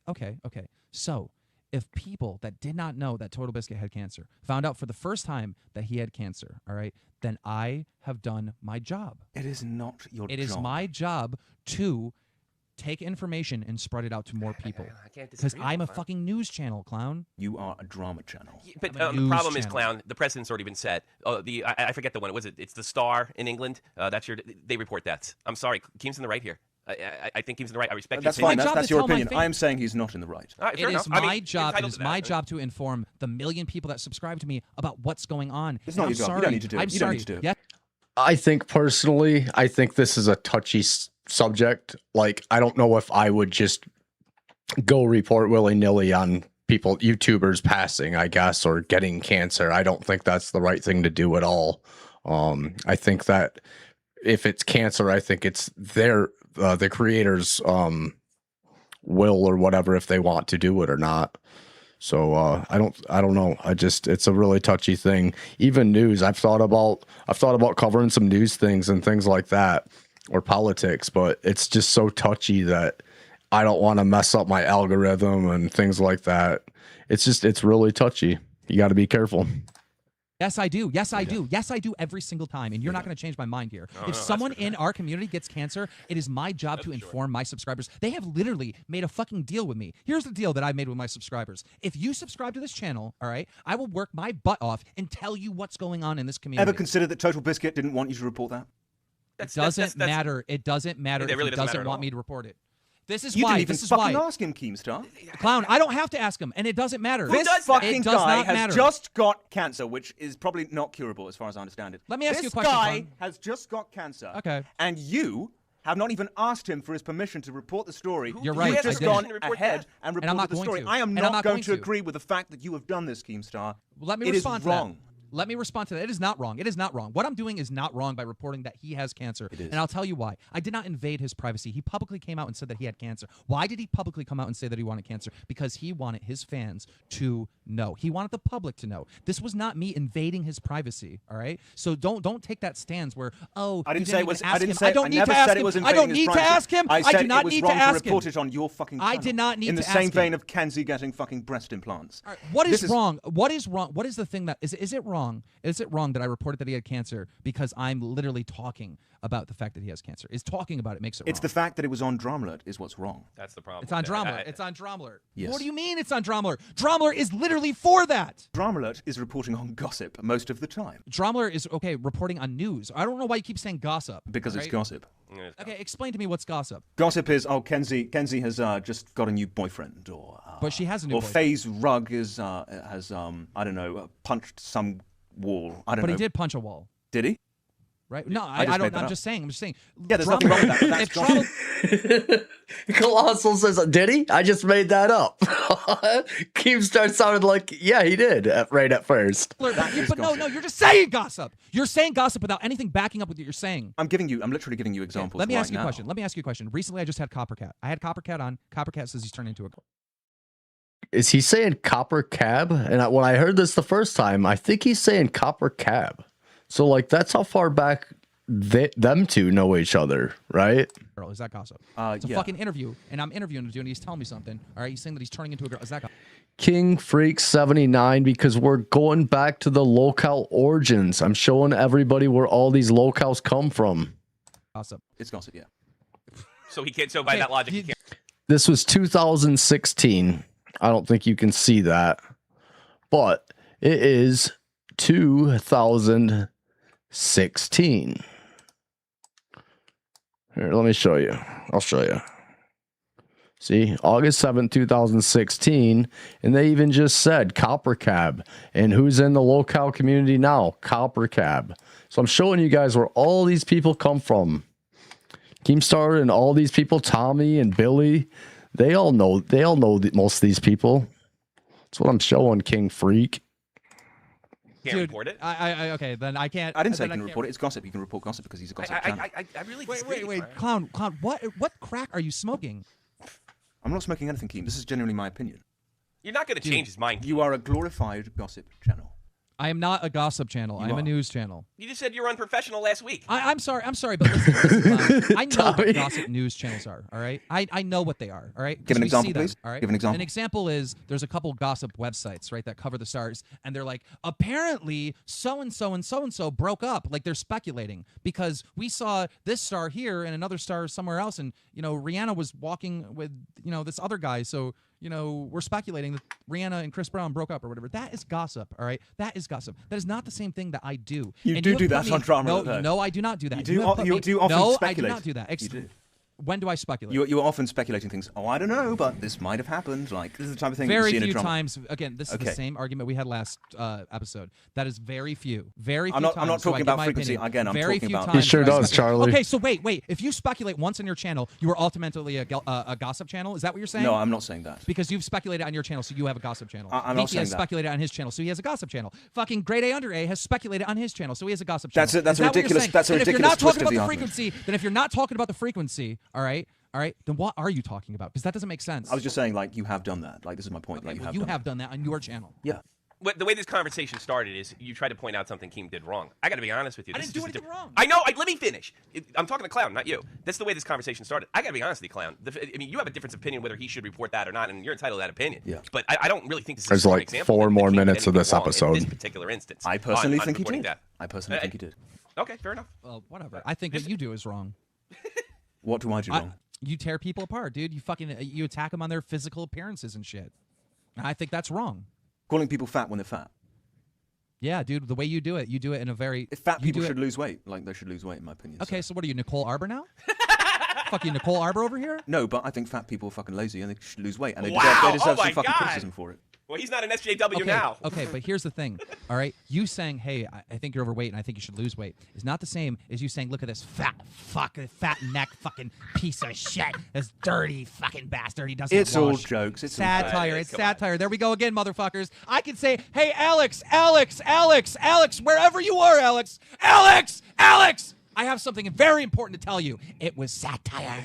So, if people that did not know that Total Biscuit had cancer found out for the first time that he had cancer, all right, then I have done my job. It is not your job. It is my job to take information and spread it out to more people. I can't Because disagree. I'm a fucking news channel, clown. You are a drama channel. But I'm a the problem news is, channel. clown. The president's already been said. Oh, I forget the one. Was it? It's the Star in England. They report deaths. I'm sorry, Keem's in the right here. I think Keem's in the right. I respect. That's his fine. opinion. job That's to your tell my opinion. fans. I am saying he's not in the right. All right, fair It enough. is I mean, my you're job. It entitled is to my that. job to inform the million people that subscribe to me about what's going on. It's And not I'm your job. You sorry. don't need to do it. I'm You don't sorry. need to do it. Yeah. I think personally, I think this is a touchy subject. Like, I don't know if I would just go report willy-nilly on people, YouTubers passing, I guess, or getting cancer. I don't think that's the right thing to do at all. I think that if it's cancer, I think it's the creators' will or whatever, if they want to do it or not. So I don't know. It's a really touchy thing. Even news, I've thought about covering some news things and things like that, or politics, but it's just so touchy that I don't want to mess up my algorithm and things like that. It's really touchy. You got to be careful. Yes, I do. Yes, I do. Yes, I do every single time. And you're not going to change my mind here. If someone in our community gets cancer, it is my job to inform my subscribers. They have literally made a fucking deal with me. Here's the deal that I made with my subscribers. If you subscribe to this channel, all right, I will work my butt off and tell you what's going on in this community. Ever consider that Total Biscuit didn't want you to report that? It doesn't matter. It doesn't matter It really if he doesn't matter doesn't at want all. me to report it. This is You why. didn't even This is fucking why. ask him, Keemstar. Clown, I don't have to ask him, and it doesn't matter. This does that? fucking It does guy not has matter. just got cancer, which is probably not curable as far as I understand it. Let me ask you a question, This guy Clown. has just got cancer. Okay. And you have not even asked him for his permission to report the story. You're You right, have I just didn't. gone To report ahead that. and And I'm reported not the going story. to. I am And I'm not not going going to to. agree with the fact that you have done this, Keemstar. Let me It is respond to wrong. that. Let me respond to that. It is not wrong. It is not wrong. What I'm doing is not wrong by reporting that he has cancer. It is. And I'll tell you why. I did not invade his privacy. He publicly came out and said that he had cancer. Why did he publicly come out and say that he wanted cancer? Because he wanted his fans to know. He wanted the public to know. This was not me invading his privacy, all right? So don't take that stance where, oh, I didn't you say it didn't was. even I ask didn't him. say. I don't need never to ask said it him. was I invading don't his need to privacy. ask him. I I said do not it was need wrong to ask report him. it on your fucking I channel. did not need in the to same ask vein him. of Kenzie getting fucking breast implants. All right, what This is wrong? What is wrong? What is the thing that is it wrong? Is it wrong that I reported that he had cancer because I'm literally talking about the fact that he has cancer? Is talking about it makes it wrong? It's the fact that it was on Drumlet is what's wrong. That's the problem. It's on with that. Drumler. It's on Drumler. Yes. What do you mean it's on Drumler? Drumler is literally for that. Drumlet is reporting on gossip most of the time Drumler is okay reporting on news. I don't know why you keep saying gossip. because it's right? gossip. Okay, explain to me what's gossip. Gossip is Kenzie has just got a new boyfriend, or But she has a new or boyfriend. FaZe Rug has I don't know, punched some wall. I don't But know. he did punch a wall, Did he? right? No, just I made don't. that I'm up. just saying. Yeah, there's nothing wrong with that, but that's If Drumler, Colossal says, did he? I just made that up. Keemstar sounded like, yeah, he did right at first. but no, you're just saying gossip. You're saying gossip without anything backing up what you're saying. I'm literally giving you examples. Let me right ask you a now. question. Let me ask you a question. Recently, I just had Coppercat. I had Coppercat on. Coppercat says he's turned into a. Is he saying copper cab? And when I heard this the first time, I think he's saying copper cab. So, like, that's how far back them two know each other, right? Girl, is that gossip? Yeah. It's a fucking interview, and I'm interviewing him, and he's telling me something. All right, he's saying that he's turning into a girl. Is that gossip? King Freak 79, because we're going back to the LoLcow origins. I'm showing everybody where all these LoLcows come from. Gossip. It's gossip, yeah. So he can't. So by Okay, that logic, he you- can't. This was 2016. I don't think you can see that, but it is 2016. Here, let me show you. I'll show you. See, August 7th, 2016, and they even just said Copper Cab. And who's in the LoLcow community now? Copper Cab. So I'm showing you guys where all these people come from. Keemstar and all these people, Tommy and Billy, they all know most of these people. That's what I'm showing, King Freak. Can't Dude, report it. Okay, then I can't. I didn't say you then can report it. It's gossip. You can report gossip because he's a gossip channel. I really Wait, disagree, wait, Brian. clown. What crack are you smoking? I'm not smoking anything, Keem. This is genuinely my opinion. You're not going to change his mind. You are a glorified gossip channel. I am not a gossip channel. I am a news channel. You just said you were unprofessional last week. I'm sorry, but listen, I know what gossip news channels are, all right? I know what they are, all right? Give an We example, see them, please. all right? Give an example. An example is there's a couple gossip websites, right, that cover the stars, and they're like, apparently so-and-so and so-and-so broke up. Like, they're speculating because we saw this star here and another star somewhere else, and, you know, Rihanna was walking with, you know, this other guy, so... You know, we're speculating that Rihanna and Chris Brown broke up or whatever. That is gossip, all right? That is gossip. That is not the same thing that I do. You And do have do put that me- on Drama. No, I do not do that. You do often No, speculate. I do not do that. You do. When do I speculate? You're often speculating things. Oh, I don't know, but this might have happened. Like, this is the type of thing you Very see in a few drama. times. Again, this is the same argument we had last episode. That is very few. Very few I'm not times. talking so about I give my frequency. opinion. Again, I'm very talking few about- times He sure do I does, speculate. Charlie. Okay, so wait. If you speculate once on your channel, you are ultimately a gossip channel. Is that what you're saying? No, I'm not saying that. Because you've speculated on your channel, so you have a gossip channel. I'm not Beefy has saying that. speculated on his channel, so he has a gossip channel. Fucking Grade A Under A has speculated on his channel, so he has a gossip channel. That's a Is that what you're ridiculous- saying? that's a And ridiculous twist If of you're the not talking about the frequency, then if you're not talking about the frequency, all right, then what are you talking about? Because that doesn't make sense. I was just saying, like, you have done that. Like, this is my point. Okay, Like, well, you have done that on your channel. Yeah. The way this conversation started is you tried to point out something Keem did wrong. I got to be honest with you. I This didn't is do just anything wrong. I know. Let me finish. I'm talking to Clown, not you. That's the way this conversation started. I got to be honest with you, Clown. I mean, you have a different opinion whether he should report that or not, and you're entitled to that opinion. Yeah. But I don't really think this is There's a strong like example 4 that more Keem did minutes of anything this wrong episode. In this particular instance. I personally on think he reporting did. that. I personally think he did. Okay, fair enough. Well, whatever. I think what you do is wrong. What do I do wrong? You tear people apart, dude. You attack them on their physical appearances and shit. And I think that's wrong. Calling people fat when they're fat. Yeah, dude. The way you do it in a very. If fat you people do should it- lose weight, like they should lose weight, in my opinion. Okay, So. so what are you, Nicole Arbor now? Fuck you, Nicole Arbor over here? No, but I think fat people are fucking lazy and they should lose weight, and they Wow, deserve oh my some fucking God. criticism for it. Well, he's not an SJW Okay, now. okay, but here's the thing. All right, you saying, "Hey, I think you're overweight and I think you should lose weight," is not the same as you saying, "Look at this fat neck fucking piece of shit. This dirty fucking bastard. He doesn't It's all wash." jokes. It's all Satire. jokes. It's satire. There we go again, motherfuckers. I can say, "Hey, Alex, wherever you are, Alex. I have something very important to tell you. It was satire.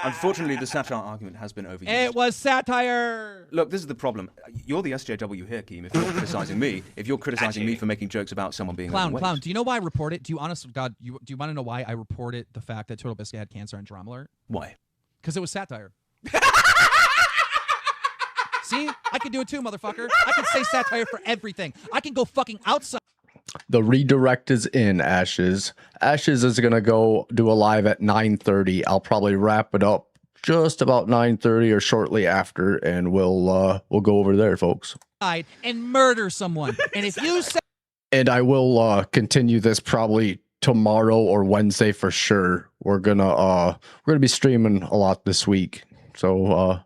Unfortunately, the satire argument has been overused. It was satire." Look, this is the problem. You're the SJW here, Keem, if you're criticizing me. If you're criticizing me for making jokes about someone being overweight. Clown, do you know why I report it? Do you, honest to God, do you want to know why I reported the fact that Total Biscuit had cancer on Drama Alert? Why? Because it was satire. See? I can do it too, motherfucker. I can say satire for everything. I can go fucking outside. The redirect is in, Ashes. Ashes is gonna go do a live at 9:30. I'll probably wrap it up just about 9:30 or shortly after, and we'll go over there, folks. And murder someone. And if you say And I will continue this probably tomorrow or Wednesday for sure. We're gonna be streaming a lot this week, so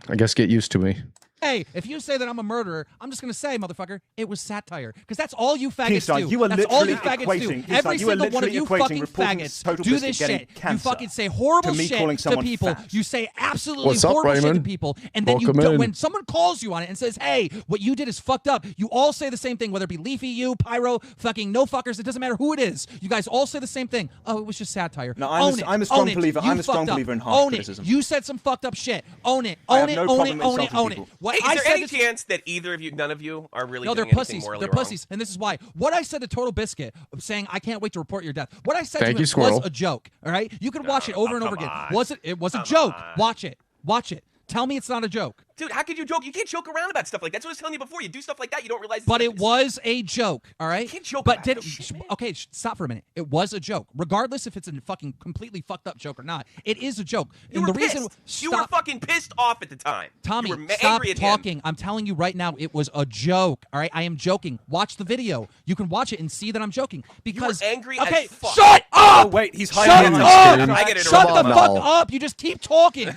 I guess get used to me. hey, if you say that I'm a murderer, I'm just gonna say, motherfucker, it was satire. Because that's all you faggots Keemstar, do. you are That's all you literally faggots do. equating- Keemstar, Every you are single one of literally you equating fucking reporting faggots Total do Biscuit this getting shit. You cancer fucking say horrible to me shit calling to someone people. fat. You say absolutely What's up, horrible shit to Raymond? people, and then Welcome in. when someone calls you on it and says, "Hey, what you did is fucked up," you all say the same thing. Whether it be Leafy, you, Pyro, fucking no fuckers, it doesn't matter who it is. You guys all say the same thing. Oh, it was just satire. No, Own it. I'm a strong Own it. believer- You I'm a strong fucked up. believer in harsh Own criticism. it. You said some fucked up shit. Own it. I Own have it. no Own problem it. Own it. insulting Own it. people. What Hey, I is there said any is- chance that either of you, none of you, are really No, they're doing anything pussies. morally They're wrong? pussies, and this is why. What I said to Total Biscuit, saying I can't wait to report your death. What I said Thank to you, him Squirrel. was a joke. All right, you can watch it over and over come again. on. Was it? It was a Come joke. on. Watch it. Watch it. Tell me it's not a joke. Dude, how could you joke? You can't joke around about stuff like that. That's what I was telling you before. You do stuff like that, you don't realize. But it was a joke, all right? can't joke but about did that shit, man. okay? Stop for a minute. It was a joke, regardless if it's a fucking completely fucked up joke or not. It is a joke. You and were the pissed. reason You were stop- fucking pissed off at the time. Tommy, you were stop angry at talking. him. I'm telling you right now, it was a joke. All right, I am joking. Watch the video. You can watch it and see that I'm joking. Because angry Okay, as fuck. shut Oh, up. wait, he's Shut hiding up. I get it Shut wrong. the Come fuck on. up. You just keep talking.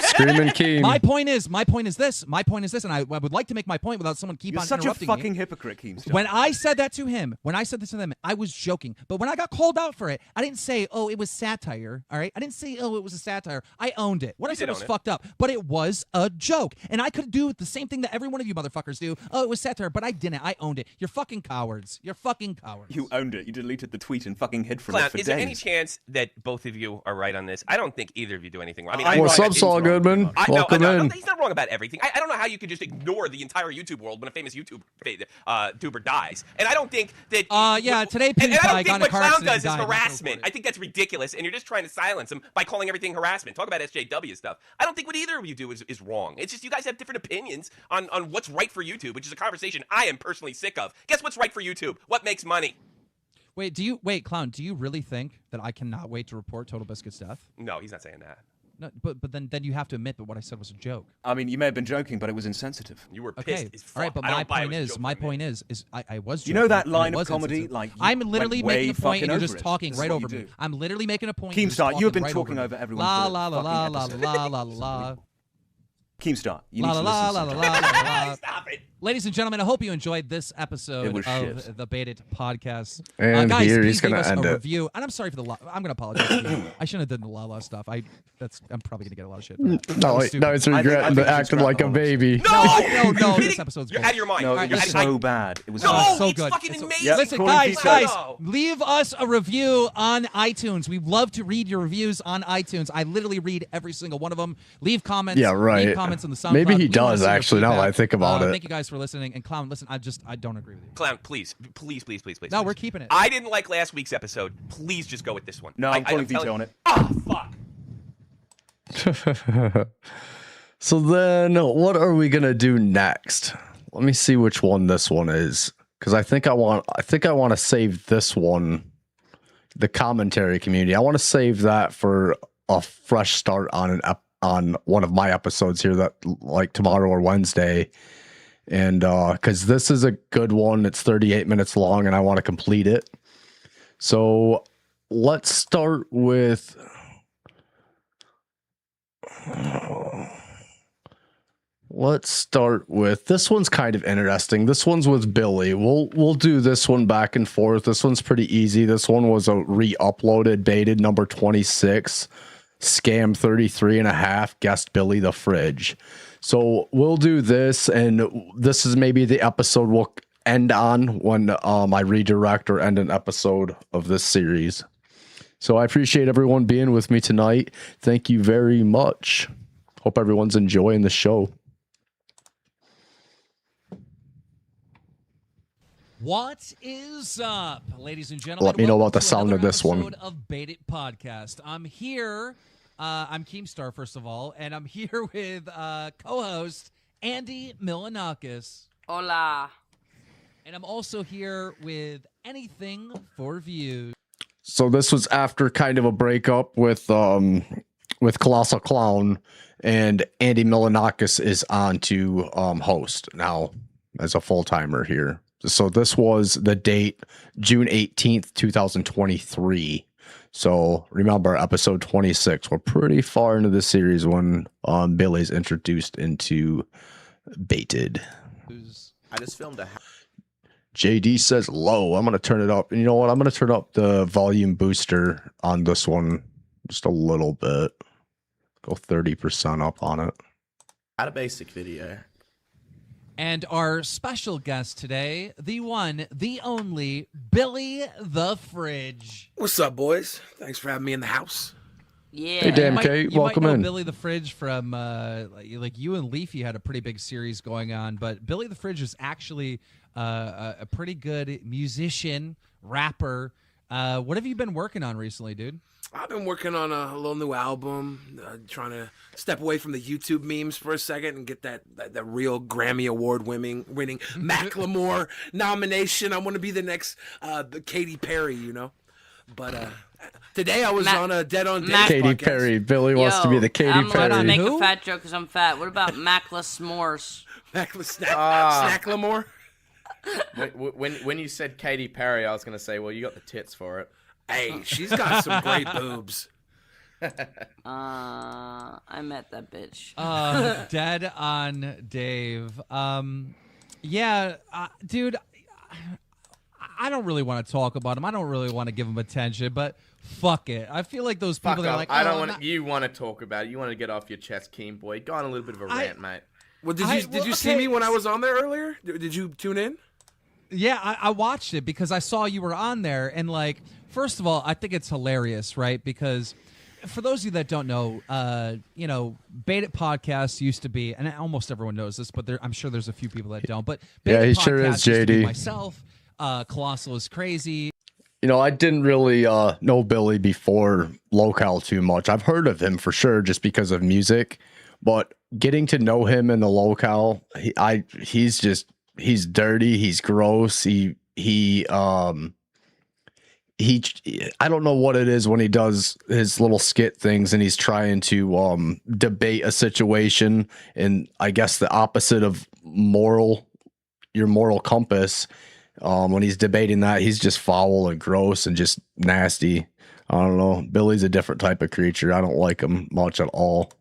Screaming Keem. My point is this, and I would like to make my point without someone keep You're on such a interrupting fucking me. hypocrite, Keemstar. When I said that to him, I was joking. But when I got called out for it, I didn't say, "Oh, it was satire." All right, I didn't say, "Oh, it was a satire." I owned it. What I said did was own it. fucked up, but it was a joke, and I could do the same thing that every one of you motherfuckers do. Oh, it was satire, but I didn't. I owned it. You're fucking cowards. You're fucking cowards. You owned it. You deleted the tweet and fucking hid from Clown, it for is days. there any chance that both of you are right on this? I don't think either of you do anything wrong. I mean, I'm I What's right. up, Saul? Good. Goodman. Welcome in. He's not wrong about everything. I don't know how you could just ignore the entire YouTube world when a famous YouTuber dies. And I don't think that. Yeah, today and I PewDiePie don't think got in what a car Clown accident does and is died. harassment. I think that's ridiculous, and you're just trying to silence him by calling everything harassment. Talk about SJW stuff. I don't think what either of you do is wrong. It's just you guys have different opinions on what's right for YouTube, which is a conversation I am personally sick of. Guess what's right for YouTube? What makes money? Wait, Clown, do you really think that I cannot wait to report Total Biscuit's death? No, he's not saying that. No, but then you have to admit that what I said was a joke. I mean, you may have been joking, but it was insensitive. You were Okay, pissed as fuck. all right, but I don't my buy it point was a is, joke my from point me. is, I was. You know joking, that and it line of was comedy, insensitive. like, you I'm went literally way making a point, fucking and you're over just it. talking This is right what over you me. do. I'm literally making a point. you're just Keemstar, you have been right talking me. over everyone La for la la fucking la la episode. la la la. Keemstar, you need La to la la listen la la sometime. la la. Stop it. Ladies and gentlemen, I hope you enjoyed this It episode was of shit. the Baited podcast. And guys, here please he's gonna leave us end a it. review. And I'm sorry for the. I'm gonna apologize. To you. I shouldn't have done the la stuff. I'm probably gonna get a lot of shit. For that. That No, was it's stupid. I regretting think you should acting scrap like the a whole baby. No, Kidding? this episode's You're great. out of your mind. No, it was so bad. It was No, so it's good. fucking It's- amazing. Yep. Listen, Calling guys, Keemstar. leave us a review on iTunes. We love to read your reviews on iTunes. I literally read every single one of them. Leave comments. Yeah, right. Leave comments on the SoundCloud. Maybe he We wanna does, see your actually, now that I feedback. think about it. Thank you guys for listening. And Clown, listen, I don't agree with you. Clown, please. No, Please. we're keeping it. I didn't like last week's episode. Please just go with this one. No, I'm calling telling- veto on it. Oh, fuck. So then, what are we gonna do next? Let me see which one this one is, because I think I want to save this one, the commentary community. I want to save that for a fresh start on on one of my episodes here, that like tomorrow or Wednesday, and because this is a good one. It's 38 minutes long, and I want to complete it. So let's start with. Let's start with this one's kind of interesting. This one's with Billy. We'll do this one back and forth. This one's pretty easy. This one was a re-uploaded, baited number 26, scam 33 and a half, guest Billy the Fridge. So we'll do this, and this is maybe the episode we'll end on when I redirect or end an episode of this series. So I appreciate everyone being with me tonight. Thank you very much. Hope everyone's enjoying the show. What is up, ladies and gentlemen? Let me know Welcome about the to sound another of this one. episode of Baited Podcast. I'm here. I'm Keemstar, first of all, and I'm here with co-host Andy Milanakis. Hola. And I'm also here with Anything for Views. So this was after kind of a breakup with Colossal Clown, and Andy Milanakis is on to host now as a full-timer here. So this was the date, June 18th, 2023. So remember, episode 26. We're pretty far into the series when Billy's introduced into Baited. I just filmed a. JD says low. I'm going to turn it up. And you know what? I'm going to turn up the volume booster on this one just a little bit. Go 30% up on it. Had a basic video. And our special guest today, the one, the only, Billy the Fridge. What's up, boys? Thanks for having me in the house. Yeah. Hey, Dan. You might- Kate, you welcome might know in. Billy the Fridge from like you and Leafy had a pretty big series going on, but Billy the Fridge is actually a pretty good musician, rapper. What have you been working on recently, dude? I've been working on a little new album, trying to step away from the YouTube memes for a second and get that real Grammy Award winning Macklemore nomination. I want to be the next the Katy Perry, you know. But today I was on a Dead on Dave Katy podcast. Perry. Billy wants to be the Katy I'm Perry. gonna make Who? a fat joke because I'm fat. What about Mackless S'mores? Snacklemore. When you said Katy Perry, I was gonna say, well, you got the tits for it. Hey, she's got some great boobs. I met that bitch. Dead on Dave. Yeah, dude. I don't really want to talk about him. I don't really want to give him attention, but fuck it. I feel like those people Fuck that are off. like, I don't "Oh, want not-" you want to talk about it. You want to get off your chest, Keen boy. Go on a little bit of a rant, mate. Well, did you see okay. me when I was on there earlier? Did you tune in? Yeah, I watched it because I saw you were on there, and like, first of all, I think it's hilarious, right? Because for those of you that don't know, Bait It Podcast used to be, and almost everyone knows this, but I'm sure there's a few people that don't. But Bait It he Podcast sure is, used to be JD. myself, Colossal is Crazy. I didn't really know Billy before LoLcow too much. I've heard of him for sure just because of music, but getting to know him in the LoLcow, he's dirty, he's gross, I don't know what it is when he does his little skit things and he's trying to debate a situation, and I guess the opposite of your moral compass. When he's debating that, he's just foul and gross and just nasty. I don't know. Billy's a different type of creature. I don't like him much at all.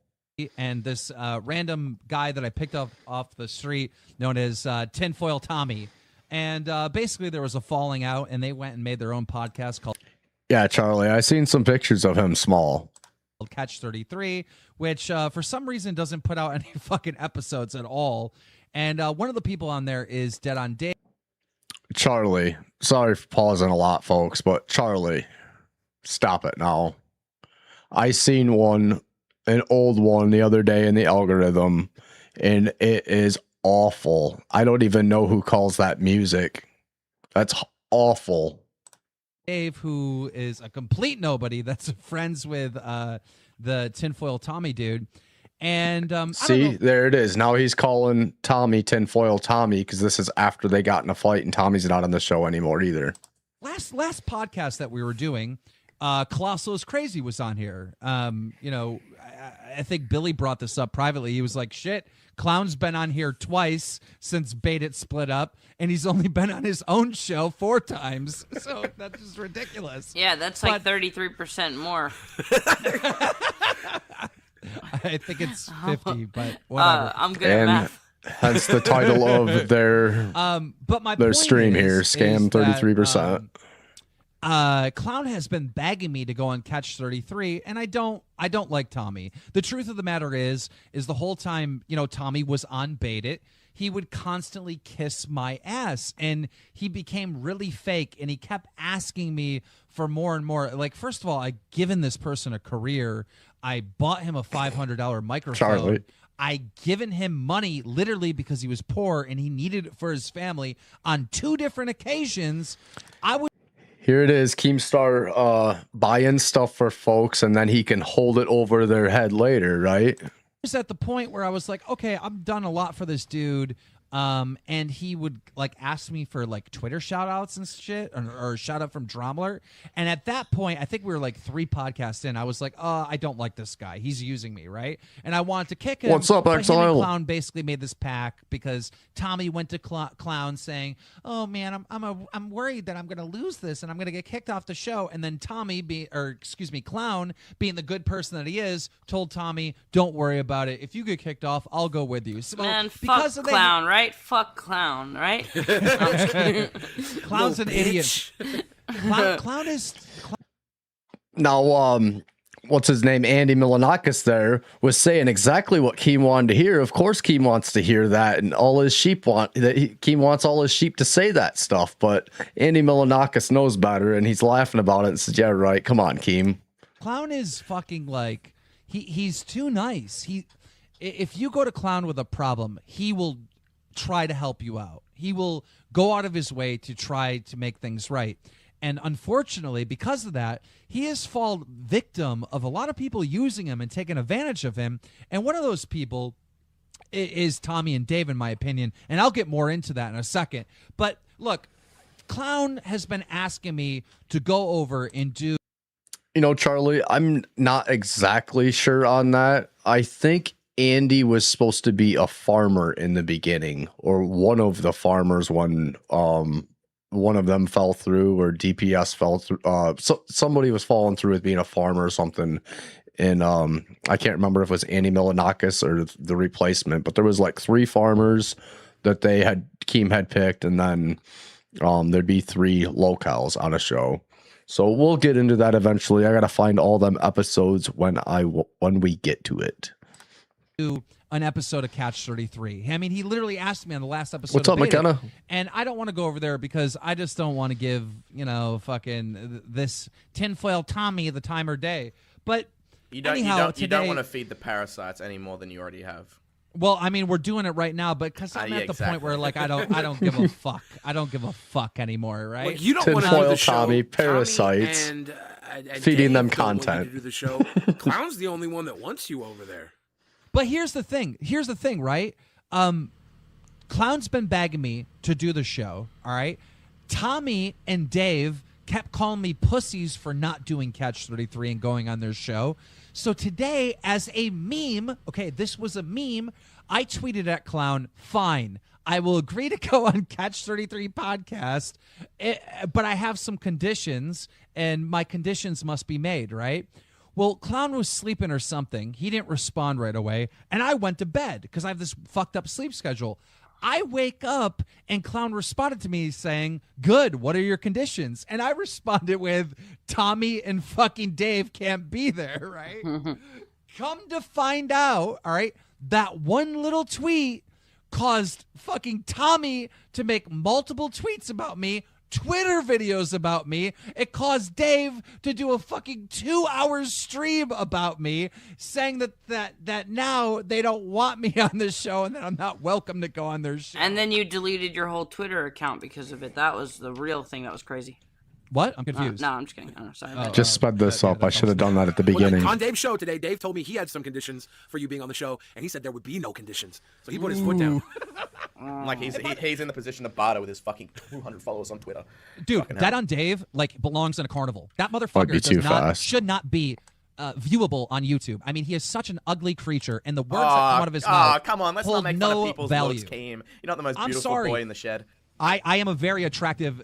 And this random guy that I picked up off the street known as Tinfoil Tommy. And basically there was a falling out, and they went and made their own podcast called Charlie. I seen some pictures of him small. Catch 33, which for some reason doesn't put out any fucking episodes at all. And one of the people on there is Dead on Dave. Charlie, sorry for pausing a lot, folks, but Charlie, stop it now. I seen an old one the other day in the algorithm, and it is awful. I don't even know who calls that music. That's awful. Dave, who is a complete nobody, that's friends with the Tinfoil Tommy dude. And see, there it is. Now he's calling Tommy Tinfoil Tommy because this is after they got in a fight, and Tommy's not on the show anymore either. Last podcast that we were doing, Colossal is Crazy was on here. I think Billy brought this up privately. He was like, shit, Clown's been on here twice since Bait It split up, and he's only been on his own show 4 times. So that's just ridiculous. Yeah, that's like 33% more. I think it's 50, but whatever. I'm good at math. Hence the title of their but my their point stream is, here, Scam 33%. Clown has been begging me to go on Catch 33, and I don't like Tommy. The truth of the matter is the whole time, Tommy was on Bait It, he would constantly kiss my ass, and he became really fake, and he kept asking me for more and more. Like, first of all, I'd given this person a career. I bought him a $500 microphone. Charlie. I given him money literally because he was poor and he needed it for his family on 2 different occasions. Here it is, Keemstar buying stuff for folks, and then he can hold it over their head later, right? I was at the point where I was like, okay, I've done a lot for this dude. And he would like ask me for like Twitter shout outs and shit, or shout out from Dromler. And at that point, I think we were like 3 podcasts in. I was like, I don't like this guy. He's using me, right? And I wanted to kick him. What's up, but him and Exile? Clown basically made this pact because Tommy went to Clown saying, "Oh man, I'm worried that I'm going to lose this and I'm going to get kicked off the show." And then Clown, being the good person that he is, told Tommy, "Don't worry about it. If you get kicked off, I'll go with you." So Man, fuck Clown, right? Fuck Clown, right? Clown's an idiot. Clown is. Now, what's his name? Andy Milanakis there was saying exactly what Keem wanted to hear. Of course, Keem wants to hear that, and all his sheep Keem wants all his sheep to say that stuff. But Andy Milanakis knows better, and he's laughing about it and says, "Yeah, right. Come on, Keem." Clown is fucking like he's too nice. If you go to Clown with a problem, he will try to help you out. He will go out of his way to try to make things right. And unfortunately, because of that, he has fallen victim of a lot of people using him and taking advantage of him. And one of those people is Tommy and Dave, in my opinion. And I'll get more into that in a second. But look, Clown has been asking me to go over and do. Charlie, I'm not exactly sure on that. I think Andy was supposed to be a farmer in the beginning, or one of the farmers when one of them fell through, or DPS fell through. So somebody was falling through with being a farmer or something. And I can't remember if it was Andy Milanakis or the replacement, but there was like 3 farmers that Keem had picked, and then there'd be 3 lolcows on a show. So we'll get into that eventually. I gotta find all them episodes when we get to it. An episode of Catch 33. I mean, he literally asked me on the last episode. What's up, McKenna? And I don't want to go over there because I just don't want to give, fucking this Tinfoil Tommy the time or day. But You don't want to feed the parasites any more than you already have. Well, I mean, we're doing it right now, but because I'm at the point where like I don't give a fuck. I don't give a fuck anymore, right? Well, you don't want to do the show. Tommy, parasites, and feeding Dave them don't want you content. to do the show. Clown's the only one that wants you over there. But here's the thing. Here's the thing, right? Clown's been begging me to do the show, all right? Tommy and Dave kept calling me pussies for not doing Catch 33 and going on their show. So today, as a meme, okay, this was a meme, I tweeted at Clown, fine, I will agree to go on Catch 33 podcast, but I have some conditions, and my conditions must be made, right? Well, Clown was sleeping or something. He didn't respond right away, and I went to bed because I have this fucked up sleep schedule. I wake up, and Clown responded to me saying, good, what are your conditions? And I responded with, Tommy and fucking Dave can't be there, right? Come to find out, all right, that one little tweet caused fucking Tommy to make multiple tweets about me, Twitter videos about me. It caused Dave to do a fucking 2-hour stream about me, saying that now they don't want me on the show and that I'm not welcome to go on their show. And then you deleted your whole Twitter account because of it. That was the real thing that was crazy. What? I'm confused. No, I'm just kidding. Oh, sorry. Just sped this up. I should have done that at the beginning. On Dave's show today, Dave told me he had some conditions for you being on the show, and he said there would be no conditions. So he put his foot down. Like he's in the position of barter with his fucking 200 followers on Twitter. Dude, that on Dave belongs in a carnival. That motherfucker too fast. should not be viewable on YouTube. I mean, he is such an ugly creature, and the words that come out of his mouth come on, let's hold not make no fun of people's value. looks, Keem. You're not the most I'm beautiful sorry. boy in the shed. I am a very attractive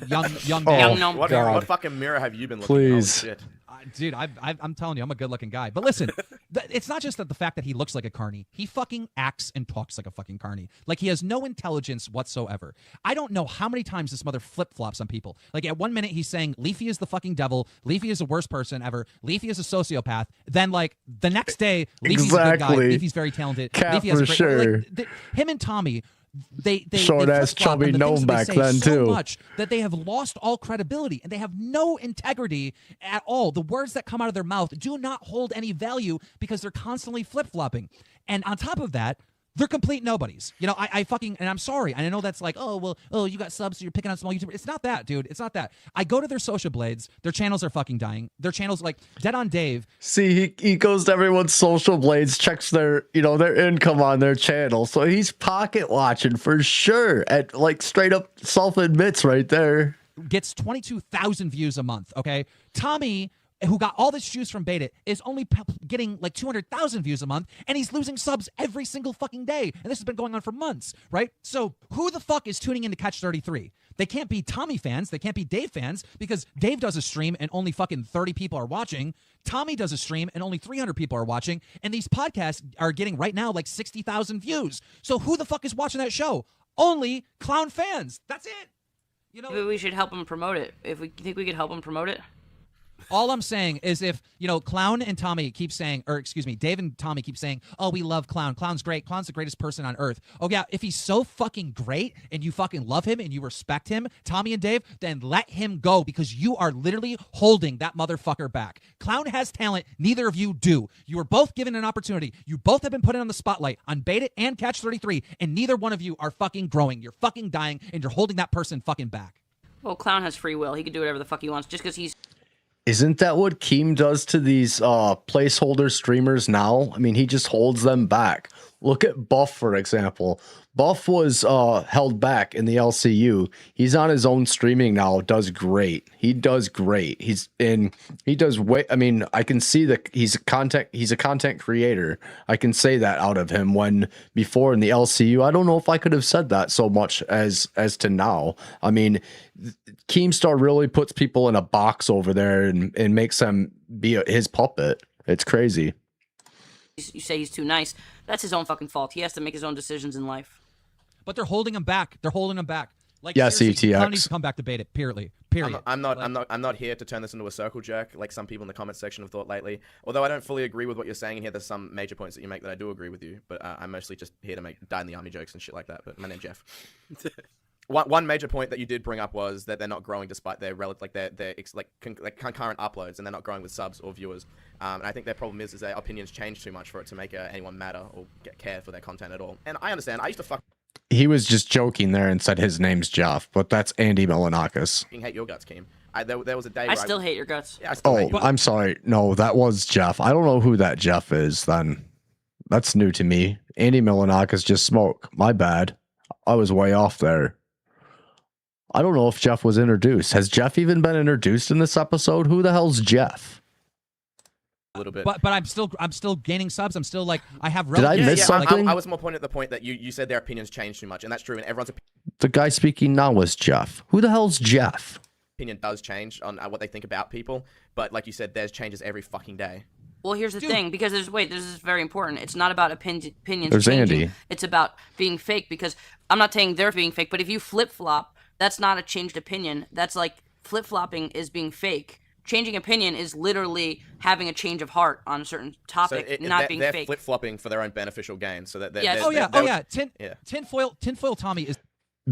young Young man. gnome. What fucking mirror have you been looking at? Please. Holy shit. Dude, I'm telling you, I'm a good-looking guy. But listen, it's not just that the fact that he looks like a carny. He fucking acts and talks like a fucking carny. Like, he has no intelligence whatsoever. I don't know how many times this mother flip-flops on people. Like, at 1 minute, he's saying Leafy is the fucking devil. Leafy is the worst person ever. Leafy is a sociopath. Then, like, the next day, Leafy's a good guy. Leafy's very talented. Cap Leafy has for a great... sure. Like, him and Tommy... They Short-ass flip-flop chubby on the gnome things that they back say then, so too. much that they have lost all credibility and they have no integrity at all. The words that come out of their mouth do not hold any value because they're constantly flip-flopping. And on top of that, they're complete nobodies. You know, I fucking, and I'm sorry. And I know that's like, you got subs, so you're picking on small YouTubers. It's not that, dude. It's not that. I go to their social blades. Their channels are fucking dying. Their channels, like, Dead on Dave. See, he goes to everyone's social blades, checks their income on their channel. So he's pocket watching for sure. At like straight up self admits right there. Gets 22,000 views a month, okay? Tommy, who got all this views from Bait It, is only getting like 200,000 views a month, and he's losing subs every single fucking day. And this has been going on for months, right? So who the fuck is tuning into Catch 33? They can't be Tommy fans. They can't be Dave fans because Dave does a stream and only fucking 30 people are watching. Tommy does a stream and only 300 people are watching. And these podcasts are getting right now like 60,000 views. So who the fuck is watching that show? Only Clown fans. That's it. You know, Maybe we should help him promote it. If we think we could help him promote it. all I'm saying is if, Clown and Tommy keep saying, or excuse me, Dave and Tommy keep saying, oh, we love Clown. Clown's great. Clown's the greatest person on earth. Oh, yeah, if he's so fucking great and you fucking love him and you respect him, Tommy and Dave, then let him go because you are literally holding that motherfucker back. Clown has talent. Neither of you do. You were both given an opportunity. You both have been put on the spotlight on Bait It and Catch 33, and neither one of you are fucking growing. You're fucking dying, and you're holding that person fucking back. Well, Clown has free will. He can do whatever the fuck he wants just because he's... Isn't that what Keem does to these placeholder streamers now? I mean, he just holds them back. Look at Buff, for example. Buff was held back in the LCU. He's on his own streaming now. Does great. He does great. He does way. I mean, I can see that he's a content creator. I can say that out of him. When before in the LCU, I don't know if I could have said that so much as to now. I mean, Keemstar really puts people in a box over there and makes them be his puppet. It's crazy. You say he's too nice. That's his own fucking fault. He has to make his own decisions in life. But they're holding him back. They're holding him back. Like, yeah, seriously, CTX. Clown needs to come back to Bait It. Period. I'm not here to turn this into a circle jerk like some people in the comment section have thought lately. Although I don't fully agree with what you're saying in here, there's some major points that you make that I do agree with you. But I'm mostly just here to make die in the army jokes and shit like that. But my name's Jeff. One major point that you did bring up was that they're not growing despite their concurrent uploads, and they're not growing with subs or viewers. And I think their problem is their opinions change too much for it to make anyone matter or care for their content at all. And I understand. I used to He was just joking there and said his name's Jeff, but that's Andy Milanakis. hate your guts, Keem. There was a day I where still hate your guts. Yeah, I still hate you. I'm sorry. No, that was Jeff. I don't know who that Jeff is then. That's new to me. Andy Milanakis just smoke. My bad. I was way off there. I don't know if Jeff was introduced. Has Jeff even been introduced in this episode? Who the hell's Jeff? A little bit. But I'm still gaining subs. I'm still like, I have. Did I miss something? I was more pointing at the point that you said their opinions change too much, and that's true. And everyone's The guy speaking now was Jeff. Who the hell's Jeff? opinion does change on what they think about people. But like you said, theirs changes every fucking day. Well, here's the thing, because this is very important. It's not about opinions There's changing. Andy. It's about being fake, because I'm not saying they're being fake, but if you flip-flop, that's not a changed opinion. That's like flip-flopping is being fake. Changing opinion is literally having a change of heart on a certain topic, not being they're fake. flip-flopping for their own beneficial gain. So that Tinfoil Tommy is.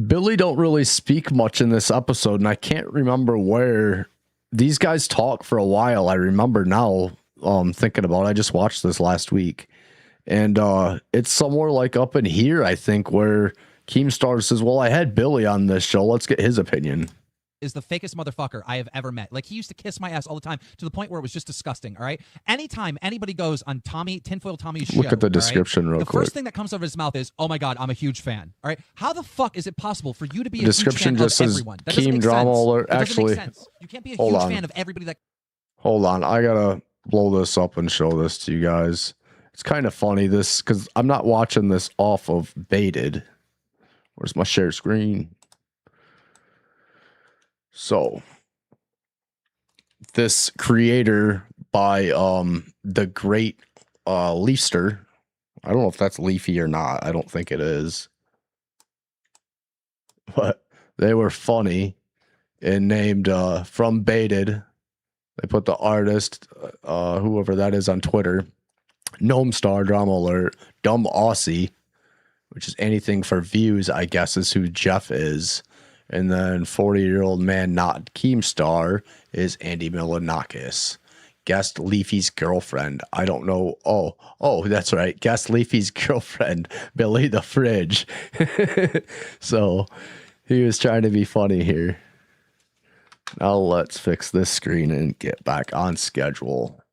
Billy don't really speak much in this episode, and I can't remember where these guys talk for a while. I remember now, thinking about it. I just watched this last week, and it's somewhere like up in here, I think, where Keemstar says, well, I had Billy on this show. Let's get his opinion. Is the fakest motherfucker I have ever met. Like, he used to kiss my ass all the time to the point where it was just disgusting, all right? Anytime anybody goes on Tinfoil Tommy's show, Look at the description real the quick. first thing that comes out of his mouth is, oh my God, I'm a huge fan, all right? How the fuck is it possible for you to be a description huge fan just of says everyone? That doesn't Keem make drama sense. alert. That doesn't Actually, make sense. You can't be a hold huge on. fan of everybody that... Hold on. I gotta blow this up and show this to you guys. It's kind of funny, this, because I'm not watching this off of Baited. Where's my share screen? So, this creator by the great Leafster. I don't know if that's Leafy or not. I don't think it is. But they were funny and named from Baited. They put the artist, whoever that is on Twitter, Keemstar, drama alert, dumb Aussie, which is anything for views, I guess, is who Jeff is. And then 40-year-old man not Keemstar is Andy Milanakis. Guest Leafy's girlfriend. I don't know. Oh, that's right. Guest Leafy's girlfriend, Billy the Fridge. So he was trying to be funny here. Now let's fix this screen and get back on schedule.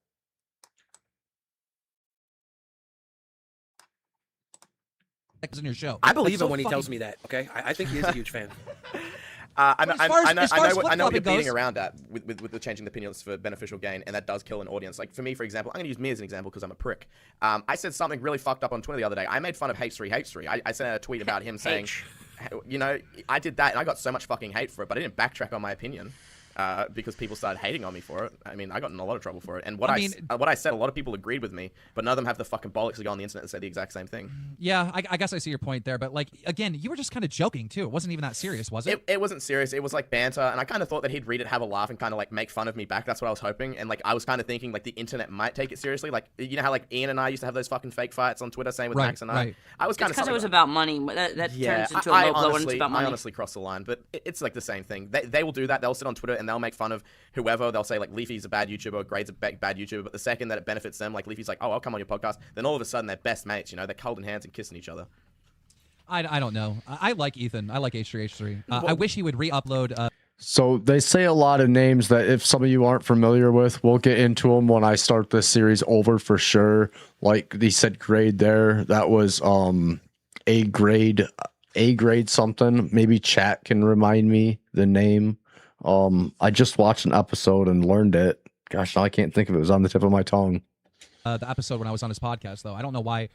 in your show. I believe That's him when he fucking- tells me that. Okay, I think he is a huge fan. I know as far as what you're flip-flopping beating goes- around at with the changing the opinions for beneficial gain, and that does kill an audience. Like, for me, for example, I'm going to use me as an example because I'm a prick. I said something really fucked up on Twitter the other day. I made fun of H3. I sent out a tweet about him saying, you know, I did that, and I got so much fucking hate for it, but I didn't backtrack on my opinion. Because people started hating on me for it. I mean, I got in a lot of trouble for it. And what I said, a lot of people agreed with me, but none of them have the fucking bollocks to go on the internet and say the exact same thing. Yeah, I guess I see your point there, but like, again, you were just kind of joking too. It wasn't even that serious, was it? It wasn't serious. It was like banter, and I kind of thought that he'd read it, have a laugh, and kind of like make fun of me back. That's what I was hoping. And like, I was kind of thinking like the internet might take it seriously. Like, you know how like Ian and I used to have those fucking fake fights on Twitter, same with Max and I. Right. I was kind of Because it was about money. That turns into a low blow when it's about money. I honestly crossed the line, but it's like the same thing. They will do that. They'll sit on Twitter and they'll make fun of whoever. They'll say like Leafy's a bad YouTuber, Grade's a bad YouTuber, but the second that it benefits them, like Leafy's like, oh, I'll come on your podcast, then all of a sudden they're best mates, you know, they're holding hands and kissing each other. I don't know. I like Ethan. I like H3H3. I wish he would re-upload. So they say a lot of names that if some of you aren't familiar with, we'll get into them when I start this series over for sure. Like they said, grade there. That was A grade something. Maybe chat can remind me the name. I just watched an episode and learned it. Gosh, now I can't think of it. It was on the tip of my tongue. The episode when I was on his podcast, though. I don't know why.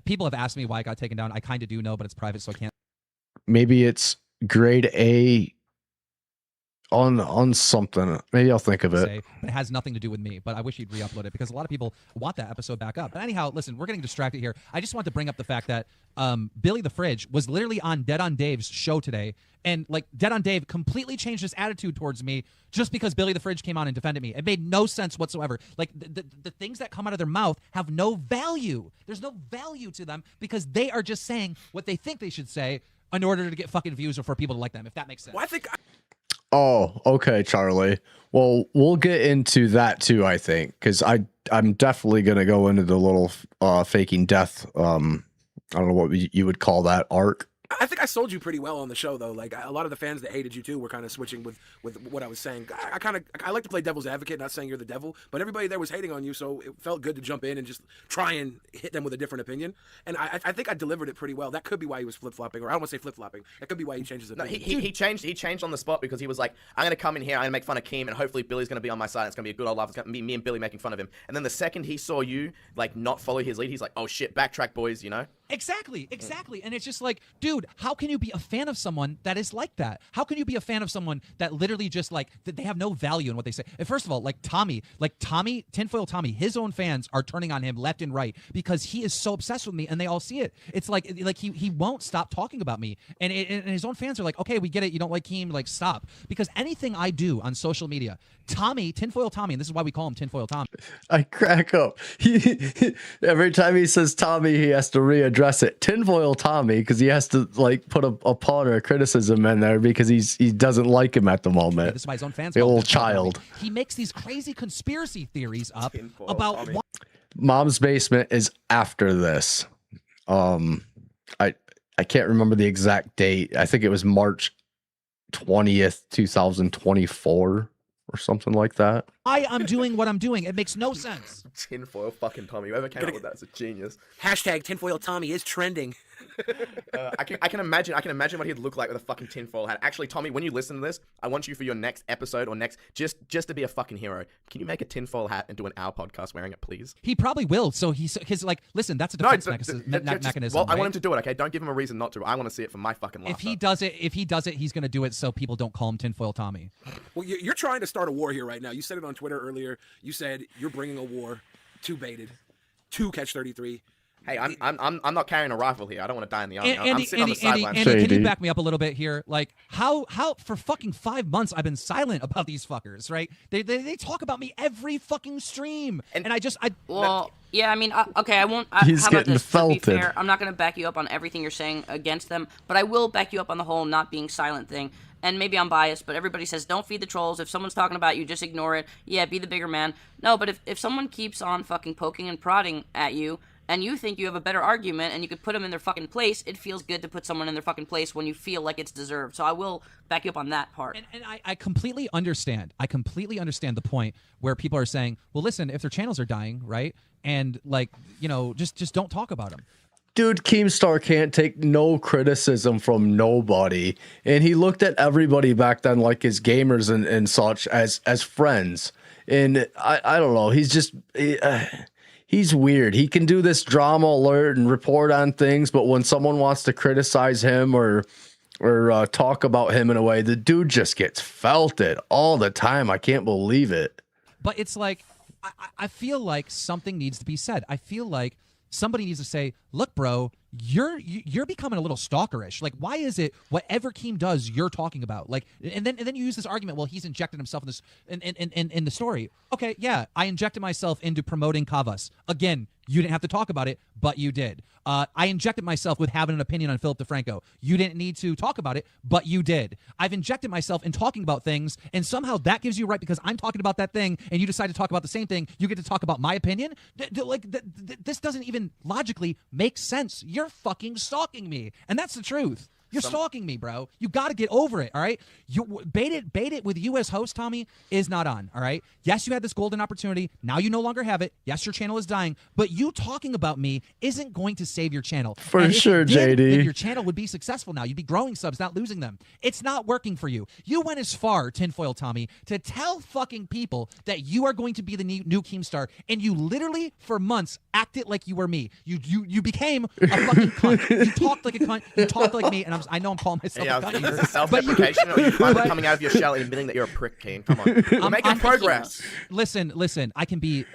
People have asked me why it got taken down. I kind of do know, but it's private, so I can't. Maybe it's grade A on something. Maybe I'll think of it. Say, but it has nothing to do with me. But I wish he'd re-upload it because a lot of people want that episode back up. But anyhow, listen, we're getting distracted here. I just want to bring up the fact that Billy the Fridge was literally on Dead on Dave's show today, and like Dead on Dave completely changed his attitude towards me just because Billy the Fridge came on and defended me. It made no sense whatsoever. Like the things that come out of their mouth have no value. There's no value to them because they are just saying what they think they should say. in order to get fucking views or for people to like them, if that makes sense. Well, I think Oh, okay, Charlie. Well, we'll get into that too, I think, because I'm definitely gonna go into the little faking death. I don't know what you would call that arc. I think I sold you pretty well on the show, though. Like, a lot of the fans that hated you, too, were kind of switching with what I was saying. I like to play devil's advocate, not saying you're the devil, but everybody there was hating on you, so it felt good to jump in and just try and hit them with a different opinion. And I think I delivered it pretty well. That could be why he was flip-flopping, or I don't want to say flip-flopping. That could be why he changed his No, opinion. he changed on the spot because he was like, I'm going to come in here, I'm going to make fun of Keem, and hopefully Billy's going to be on my side. It's going to be a good old laugh. It's going to be me and Billy making fun of him. And then the second he saw you, like, not follow his lead, he's like, oh shit, backtrack, boys, you know? Exactly. And it's just like, dude, how can you be a fan of someone that is like that? How can you be a fan of someone that literally just like that they have no value in what they say? And first of all, like Tommy, Tinfoil Tommy, his own fans are turning on him left and right because he is so obsessed with me, and they all see it. It's like he won't stop talking about me, and his own fans are like, okay, we get it, you don't like Keem, like stop, because anything I do on social media, Tommy, Tinfoil Tommy, and this is why we call him Tinfoil Tommy. I crack up. Every time he says Tommy, he has to readdress it. Tinfoil Tommy, because he has to like put a pun or a criticism in there because he doesn't like him at the moment. This is why his own fans. The call him old Tinfoil Tommy. child. He makes these crazy conspiracy theories up Tinfoil about Tommy. why. Mom's Basement is after this. I can't remember the exact date. I think it was March 20th, 2024 or something like that. I'm doing what I'm doing. It makes no sense. Tinfoil fucking Tommy. Whoever came up with that is a genius. Hashtag Tinfoil Tommy is trending. I can imagine what he'd look like with a fucking tinfoil hat. Actually, Tommy, when you listen to this, I want you for your next episode or next just to be a fucking hero. Can you make a tinfoil hat and do an hour podcast wearing it, please? He probably will. So he's like, listen, that's a defense mechanism. Well, I right? want him to do it. Okay, don't give him a reason not to. I want to see it for my fucking life. If he does it, he's gonna do it so people don't call him Tinfoil Tommy. Well, you're trying to start a war here right now. You said it on Twitter earlier. You said you're bringing a war to Baited, to Catch 33. Hey, I'm not carrying a rifle here. I don't want to die in the army. I'm Andy, sitting on the sidelines. Andy, can Shady. you back me up a little bit here? Like, how for fucking 5 months I've been silent about these fuckers, right? They talk about me every fucking stream, and I Well, yeah, I mean, okay, I won't. He's how about getting this? To felted. be fair, I'm not going to back you up on everything you're saying against them, but I will back you up on the whole not being silent thing. And maybe I'm biased, but everybody says don't feed the trolls. If someone's talking about you, just ignore it. Yeah, be the bigger man. No, but if someone keeps on fucking poking and prodding at you, and you think you have a better argument and you could put them in their fucking place, it feels good to put someone in their fucking place when you feel like it's deserved. So I will back you up on that part. And I completely understand. I completely understand the point where people are saying, well, listen, if their channels are dying, right? And like, you know, just don't talk about them. Dude, Keemstar can't take no criticism from nobody. And he looked at everybody back then like his gamers and such as friends. And I don't know. He's just... he's weird. He can do this drama alert and report on things, but when someone wants to criticize him or talk about him in a way, the dude just gets felted all the time. I can't believe it. But it's like, I feel like something needs to be said. I feel like somebody needs to say, look, bro, you're becoming a little stalkerish. Like, why is it whatever Keem does, you're talking about? Like, and then you use this argument, well, he's injected himself in this in the story. Okay, yeah, I injected myself into promoting Kavas. Again, you didn't have to talk about it, but you did. I injected myself with having an opinion on Philip DeFranco. You didn't need to talk about it, but you did. I've injected myself in talking about things, and somehow that gives you right because I'm talking about that thing, and you decide to talk about the same thing. You get to talk about my opinion. This doesn't even logically make sense. You're fucking stalking me, and that's the truth. You're stalking me, bro. You got to get over it, all right? You bait it with U.S. host, Tommy, is not on, all right? Yes, you had this golden opportunity. Now you no longer have it. Yes, your channel is dying, but you talking about me isn't going to save your channel. For And if sure, it did, JD. then your channel would be successful now. You'd be growing subs, not losing them. It's not working for you. You went as far, Tinfoil Tommy, to tell fucking people that you are going to be the new Keemstar, and you literally, for months, acted like you were me. You became a fucking cunt. You talked like a cunt. You talked like me, and I know I'm calling myself Yeah, a cunt. is this self-deprecation or are you finally coming out of your shell and admitting that you're a prick, King? Come on, we're making progress. Listen. I can be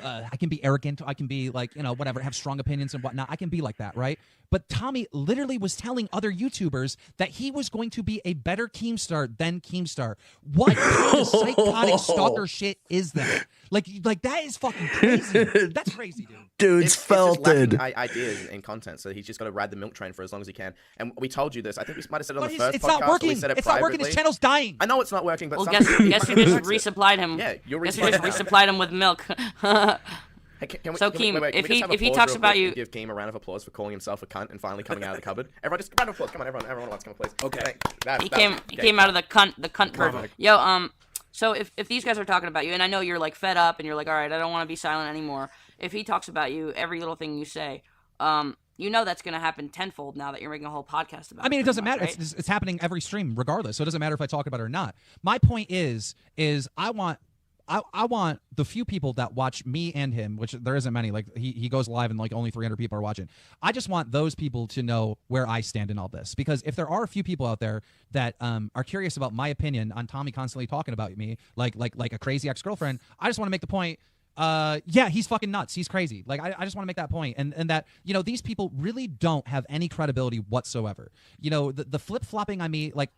arrogant. I can be like, you know, whatever, have strong opinions and whatnot. I can be like that, right? but Tommy literally was telling other YouTubers that he was going to be a better Keemstar than Keemstar. What kind of psychotic stalker shit is that? Like that is fucking crazy. That's crazy, dude. Dude's felted. Ideas and content, so he's just got to ride the milk train for as long as he can. And we told you this. I think we might have said it on the first it's podcast. not working. We said it It's not working. His channel's dying. I know it's not working, but Well, guess who just resupplied him? Yeah, you're Guess who just resupplied him with milk? Hey, can we, So, can we- Keem, wait, can if we he- just have if he applause talks real about quick you- and give Keem a round of applause for calling himself a cunt and finally coming out of the cupboard. Everyone, just a round of applause. Come on, everyone wants to come, please. Okay. He came out of the cunt curve. Yo, so if these guys are talking about you, and I know you're like fed up and you're like, all right, I don't want to be silent anymore. If he talks about you, every little thing you say, you know that's gonna happen tenfold now that you're making a whole podcast about it. I mean, it doesn't matter. Right? It's happening every stream, regardless. So it doesn't matter if I talk about it or not. My point is I want the few people that watch me and him, which there isn't many. Like he goes live and like only 300 people are watching. I just want those people to know where I stand in all this, because if there are a few people out there that are curious about my opinion on Tommy constantly talking about me, like a crazy ex-girlfriend, I just want to make the point. Yeah, he's fucking nuts. He's crazy. Like, I just want to make that point. And that, you know, these people really don't have any credibility whatsoever. You know, the flip-flopping on me, like,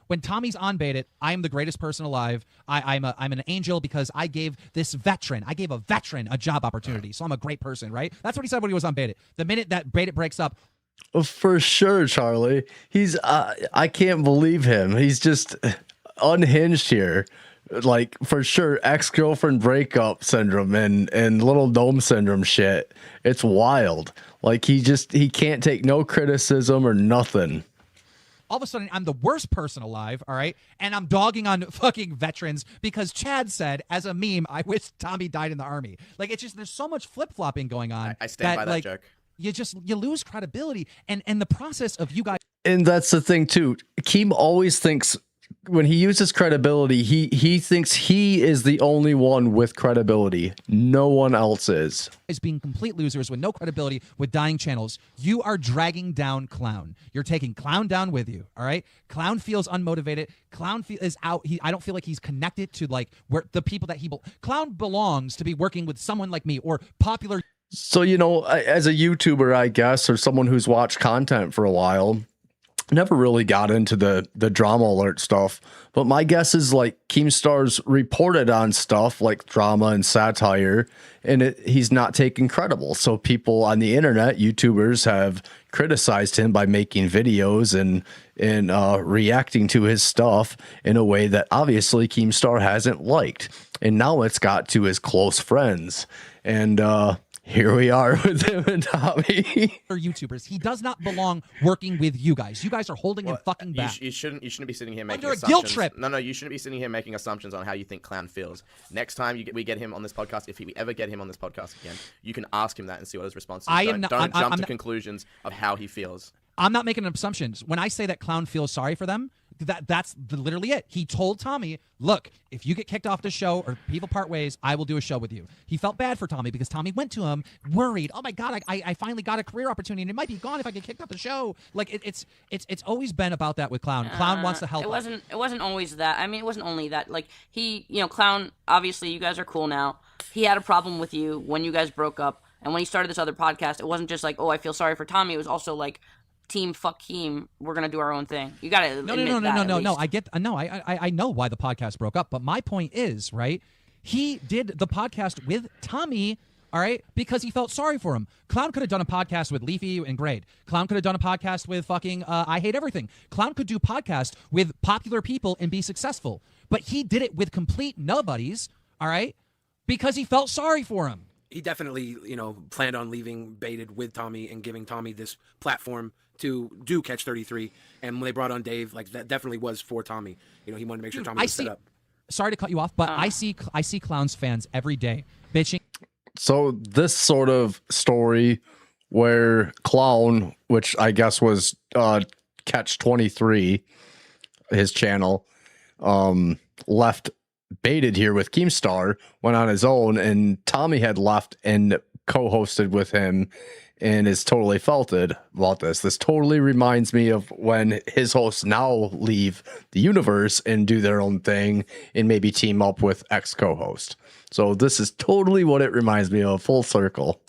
when Tommy's on Baited, I am the greatest person alive. I'm an angel because I gave a veteran a job opportunity. So I'm a great person, right? That's what he said when he was on Baited. The minute that Baited breaks up, For sure, Charlie. He's I can't believe him. He's just unhinged here. Like, for sure, ex-girlfriend breakup syndrome and little dome syndrome shit. It's wild. Like, he can't take no criticism or nothing. all of a sudden I'm the worst person alive, all right? And I'm dogging on fucking veterans because Chad said, as a meme, I wish Tommy died in the army. Like, it's just, there's so much flip-flopping going on. I stand by that like, joke. You lose credibility. And the process of you guys... And that's the thing, too. Keem always thinks, when he uses credibility, he thinks he is the only one with credibility. No one else is. As being complete losers with no credibility, with dying channels, you are dragging down Clown. You're taking Clown down with you, all right? Clown feels unmotivated. Clown is out. I don't feel like he's connected to, like, where the people that he... Clown belongs to be working with someone like me or popular... So, you know, as a YouTuber, I guess, or someone who's watched content for a while, never really got into the drama alert stuff. But my guess is, like, Keemstar's reported on stuff like drama and satire, and he's not taken credible. So people on the internet, YouTubers, have criticized him by making videos and reacting to his stuff in a way that obviously Keemstar hasn't liked. And now it's got to his close friends. And here we are with him and Tommy. YouTubers. He does not belong working with you guys. You guys are holding him fucking back. You shouldn't be sitting here making Under a assumptions. guilt trip. No, you shouldn't be sitting here making assumptions on how you think Clown feels. Next time we get him on this podcast, if we ever get him on this podcast again, you can ask him that and see what his response is. Don't jump to conclusions of how he feels. I'm not making assumptions. When I say that Clown feels sorry for them, that's literally it. He told Tommy, look, if you get kicked off the show or people part ways, I will do a show with you. He felt bad for Tommy because Tommy went to him worried. Oh my God, I finally got a career opportunity and it might be gone if I get kicked off the show. Like it's always been about that with Clown. Clown wants to help. It wasn't always that. I mean, it wasn't only that. Like Clown, obviously you guys are cool now. He had a problem with you when you guys broke up. And when he started this other podcast, it wasn't just like, oh, I feel sorry for Tommy. It was also like, team fuck Keem, we're gonna do our own thing. You gotta no. I know why the podcast broke up, but my point is, right, he did the podcast with Tommy, all right, because he felt sorry for him. Clown could have done a podcast with Leafy and Grade. Clown could have done a podcast with fucking I Hate Everything. Clown could do podcasts with popular people and be successful, but he did it with complete nobodies, all right, because he felt sorry for him. He definitely, planned on leaving Baited with Tommy and giving Tommy this platform to do Catch 33. And when they brought on Dave, like, that definitely was for Tommy. He wanted to make sure Tommy was set up. Sorry to cut you off, but I see Clown's fans every day bitching. So this sort of story where Clown, which I guess was Catch 23, his channel, left Baited here with Keemstar, went on his own, and Tommy had left and co-hosted with him and is totally felted about this. This totally reminds me of when his hosts now leave the universe and do their own thing and maybe team up with ex-co-host. So this is totally what it reminds me of, full circle.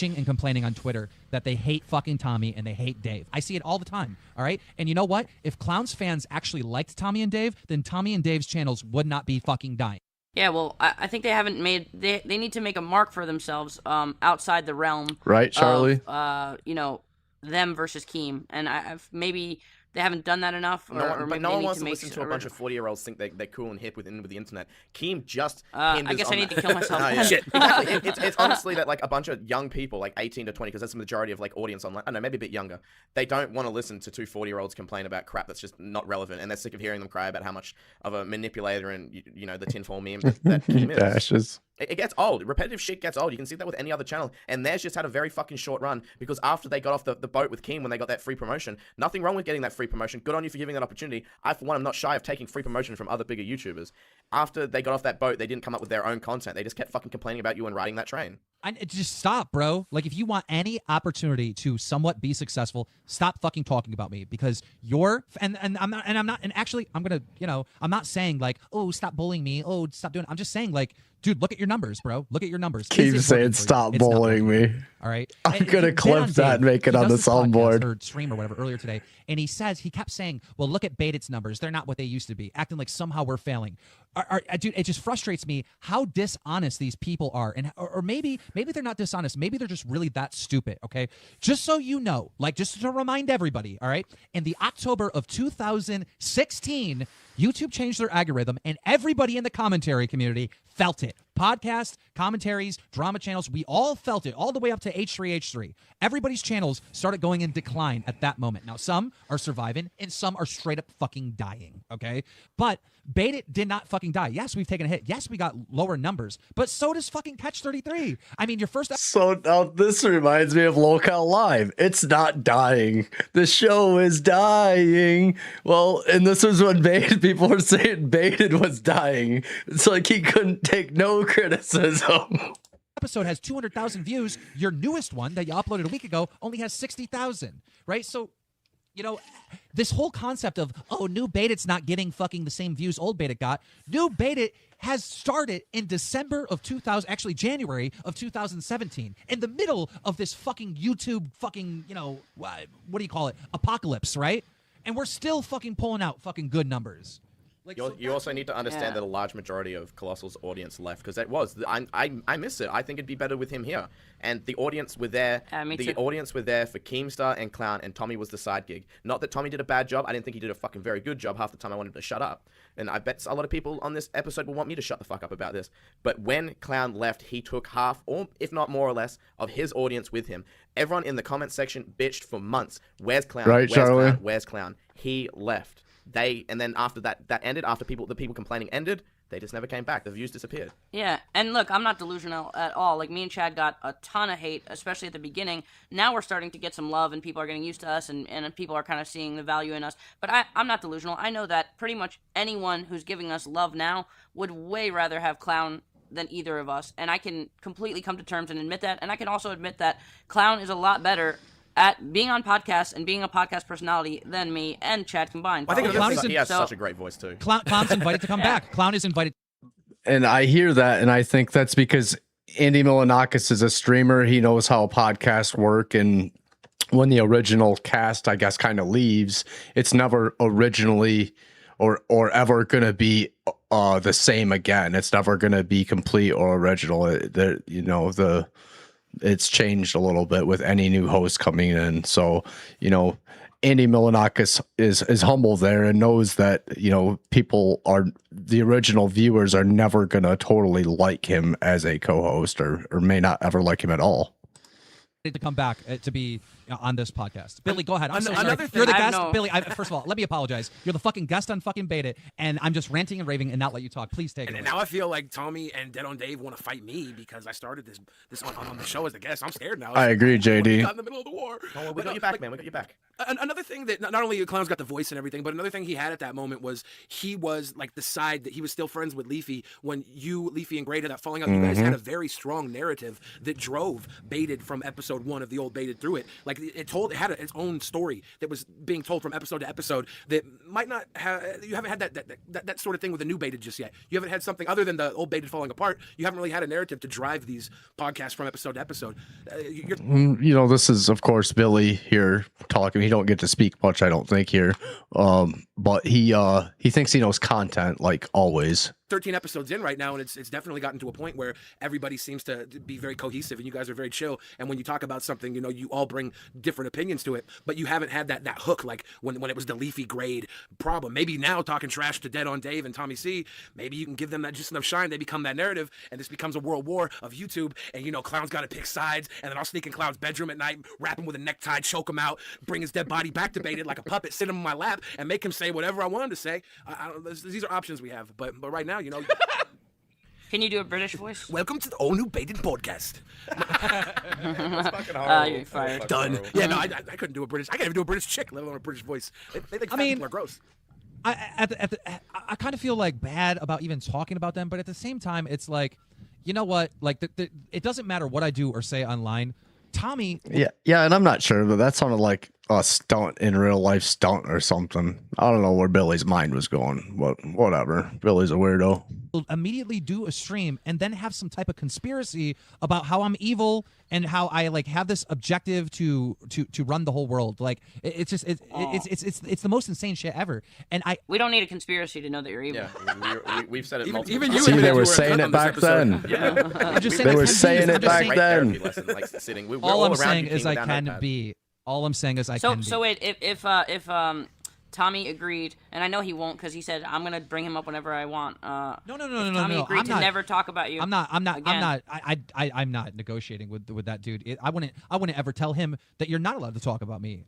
bitching and complaining on Twitter that they hate fucking Tommy and they hate Dave. I see it all the time, all right? And you know what? If Clowns fans actually liked Tommy and Dave, then Tommy and Dave's channels would not be fucking dying. Yeah, well, I think they haven't made. They need to make a mark for themselves outside the realm. Right, Charlie? Of, them versus Keem, and maybe they haven't done that enough. Or maybe no they one need wants to make listen to a bunch of 40-year-olds think they're cool and hip with the internet. Keem just I guess I need to kill myself. No, yeah. Shit. Exactly. It's honestly that like a bunch of young people, like 18 to 20, because that's the majority of like audience online. I don't know, maybe a bit younger. They don't want to listen to two 40-year-olds complain about crap that's just not relevant, and they're sick of hearing them cry about how much of a manipulator and the tinfoil meme that Keem is. Dashes. It gets old. Repetitive shit gets old. You can see that with any other channel. And theirs just had a very fucking short run because after they got off the boat with Keem when they got that free promotion, nothing wrong with getting that free promotion. Good on you for giving that opportunity. I, for one, am not shy of taking free promotion from other bigger YouTubers. After they got off that boat, they didn't come up with their own content. They just kept fucking complaining about you and riding that train. Just stop, bro. Like, if you want any opportunity to somewhat be successful, stop fucking talking about me because I'm not saying like, oh, stop bullying me. Oh, stop doing it. I'm just saying like, dude, look at your numbers, bro. Look at your numbers. Keep saying stop bullying me. All right. I'm going to clip that and make it on the soundboard. Or stream or whatever earlier today. And he kept saying, well, look at Baited's numbers. They're not what they used to be. Acting like somehow we're failing. Dude, it just frustrates me how dishonest these people are. Or maybe they're not dishonest. Maybe they're just really that stupid, okay? Just so you know, like just to remind everybody, all right? In the October of 2016, YouTube changed their algorithm and everybody in the commentary community felt it. Podcasts, commentaries, drama channels, we all felt it all the way up to H3H3. Everybody's channels started going in decline at that moment. Now, some are surviving and some are straight up fucking dying, okay? But Baited did not fucking die. Yes, we've taken a hit. Yes, we got lower numbers, but so does fucking Catch 33. I mean, your first... So now this reminds me of LoLcow Live. It's not dying. The show is dying. Well, and this was when people were saying Baited was dying. It's like he couldn't take no criticism. Episode has 200,000 views. Your newest one that you uploaded a week ago only has 60,000, right? So, this whole concept of, new Baited's not getting fucking the same views old Baited got. New Baited has started in January of 2017, in the middle of this fucking YouTube fucking, what do you call it? Apocalypse, right? And we're still fucking pulling out fucking good numbers. You also need to understand that a large majority of Colossal's audience left because I miss it. I think it'd be better with him here. And the audience were there. Audience were there for Keemstar and Clown, and Tommy was the side gig. Not that Tommy did a bad job. I didn't think he did a fucking very good job. Half the time I wanted him to shut up. And I bet a lot of people on this episode will want me to shut the fuck up about this. But when Clown left, he took half, or if not more or less, of his audience with him. Everyone in the comment section bitched for months. Where's Clown? Right, Where's Charlie? Clown? Where's Clown? He left. And then after that ended, after the people complaining ended, they just never came back. The views disappeared. Yeah, and look, I'm not delusional at all. Like, me and Chad got a ton of hate, especially at the beginning. Now we're starting to get some love, and people are getting used to us, and people are kind of seeing the value in us. But I'm not delusional. I know that pretty much anyone who's giving us love now would way rather have Clown than either of us. And I can completely come to terms and admit that. And I can also admit that Clown is a lot better at being on podcasts and being a podcast personality than me and Chad combined. I think Clown he has such a great voice too. Clown's invited to come back. Clown is invited. And I hear that, and I think that's because Andy Milanakis is a streamer. He knows how podcasts work, and when the original cast, I guess, kind of leaves, it's never originally or ever going to be the same again. It's never going to be complete or original. It's changed a little bit with any new host coming in. So, Andy Milanakis is humble there and knows that, the original viewers are never going to totally like him as a co-host or may not ever like him at all. To come back to be on this podcast. Billy, go ahead. I'm so sorry. Another thing- You're the I guest. know. Billy, first of all, let me apologize. You're the fucking guest on fucking Baited, and I'm just ranting and raving and not let you talk. Please take it And away. now I feel like Tommy and Dead on Dave want to fight me because I started this on the show as the guest. I'm scared now. I agree, We JD. got in the middle of the war. Oh, we got you back, man. We got you back. Another thing that not only Clown's got the voice and everything, but another thing he had at that moment was he was like the side that he was still friends with Leafy when Leafy and Gray did that falling out. You guys had a very strong narrative that drove Baited from episode 1 of the old Baited through it. Like it had its own story that was being told from episode to episode that might not have. You haven't had that sort of thing with the new Baited just yet. You haven't had something other than the old Baited falling apart. You haven't really had a narrative to drive these podcasts from episode to episode. This is of course Billy here talking. He don't get to speak much, I don't think here, but he thinks he knows content like always. 13 episodes in right now, and it's definitely gotten to a point where everybody seems to be very cohesive, and you guys are very chill. And when you talk about something, you all bring different opinions to it, but you haven't had that hook like when it was the Leafy grade problem. Maybe now talking trash to Dead on Dave and Tommy C, maybe you can give them that just enough shine, they become that narrative, and this becomes a world war of YouTube. And Clown's got to pick sides, and then I'll sneak in Clown's bedroom at night, wrap him with a necktie, choke him out, bring his dead body back to Baited like a puppet, sit him in my lap, and make him say whatever I want him to say. These are options we have, but right now, Can you do a British voice? Welcome to the all new Baited podcast. Fucking horrible. You're fired. Done. Yeah, no, I couldn't do a British. I can't even do a British chick, let alone a British voice. They think people are gross. I kind of feel like bad about even talking about them, but at the same time, it's like, you know what? Like, it doesn't matter what I do or say online. Tommy. Yeah, and I'm not sure, but that sounded like a stunt in real life stunt or something. I don't know where Billy's mind was going, but whatever. Billy's a weirdo. Will immediately do a stream and then have some type of conspiracy about how I'm evil and how I have this objective to run the whole world. Like it's the most insane shit ever. And we don't need a conspiracy to know that you're evil. Yeah, we've said it multiple even times. you. See, they were saying it back then. Yeah, I'm just saying they were saying it back then. All I'm saying is I can be. All I'm saying is I can be. So wait, if Tommy agreed, and I know he won't because he said I'm gonna bring him up whenever I want. No. Tommy agreed to never talk about you. I'm not. Again. I'm not negotiating with that dude. I wouldn't ever tell him that you're not allowed to talk about me.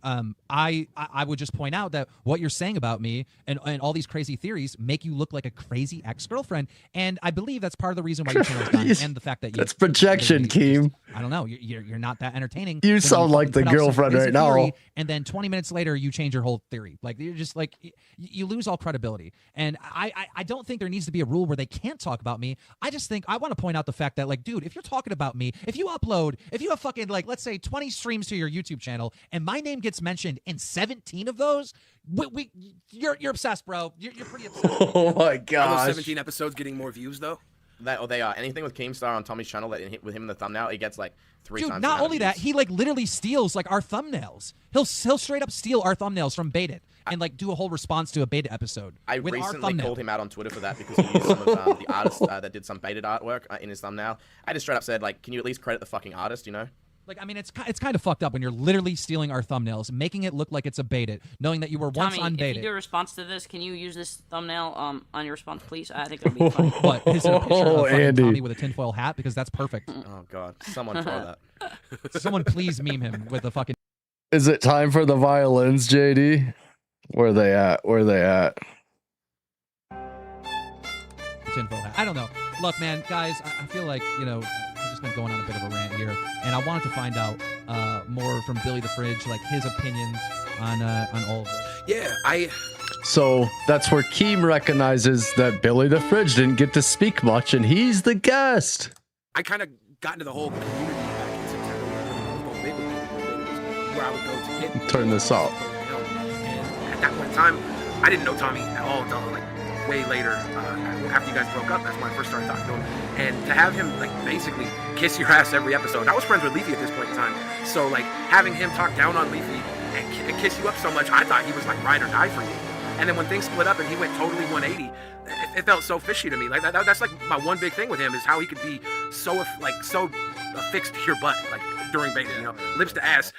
I would just point out that what you're saying about me and all these crazy theories make you look like a crazy ex-girlfriend, and I believe that's part of the reason why your channel's done, and the fact that that's projection, Keem. I don't know. You're not that entertaining. You sound like the girlfriend right now. And then 20 minutes later, you change your whole theory. Like you're just like you lose all credibility. And I don't think there needs to be a rule where they can't talk about me. I just think I want to point out the fact that, like, dude, if you're talking about me, if you have fucking, like, let's say 20 streams to your YouTube channel and my name gets mentioned in 17 of those, you're obsessed, bro. You're pretty obsessed. Oh my Are gosh. those 17 episodes getting more views though? They are. Anything with Keemstar on Tommy's channel, with him in the thumbnail, it gets like 3 times. Dude, not only that, he literally steals our thumbnails. He'll straight up steal our thumbnails from Baited and do a whole response to a Baited episode. I with recently called him out on Twitter for that because he used some of the artists that did some Baited artwork in his thumbnail. I just straight up said, can you at least credit the fucking artist, It's kind of fucked up when you're literally stealing our thumbnails, making it look like it's a Baited, knowing that you were once Tommy, on Baited. if you do a response to this, can you use this thumbnail on your response, please? I think it'll be funny. What? Is it a picture of fucking Andy. Tommy with a tinfoil hat? Because that's perfect. Oh god, someone try that. Someone please meme him with a fucking Is it time for the violins, JD? Where are they at? tinfoil hat. I don't know. Look, man, guys, I feel like, I've just been going on a bit of a rant here, and I wanted to find out more from Billy the Fridge, like his opinions on all of this. Yeah, So that's where Keem recognizes that Billy the Fridge didn't get to speak much, and he's the guest. I kind of got into the whole community back in September where I would go to get Turn this up. And at that point in time, I didn't know Tommy at all until way later after you guys broke up. That's when I first started talking to him, and to have him basically kiss your ass every episode. I was friends with Leafy at this point in time, so having him talk down on Leafy and kiss you up so much, I thought he was ride or die for you. And then when things split up and he went totally 180, it felt so fishy to me. That's my one big thing with him is how he could be so affixed to your butt during Baited, lips to ass.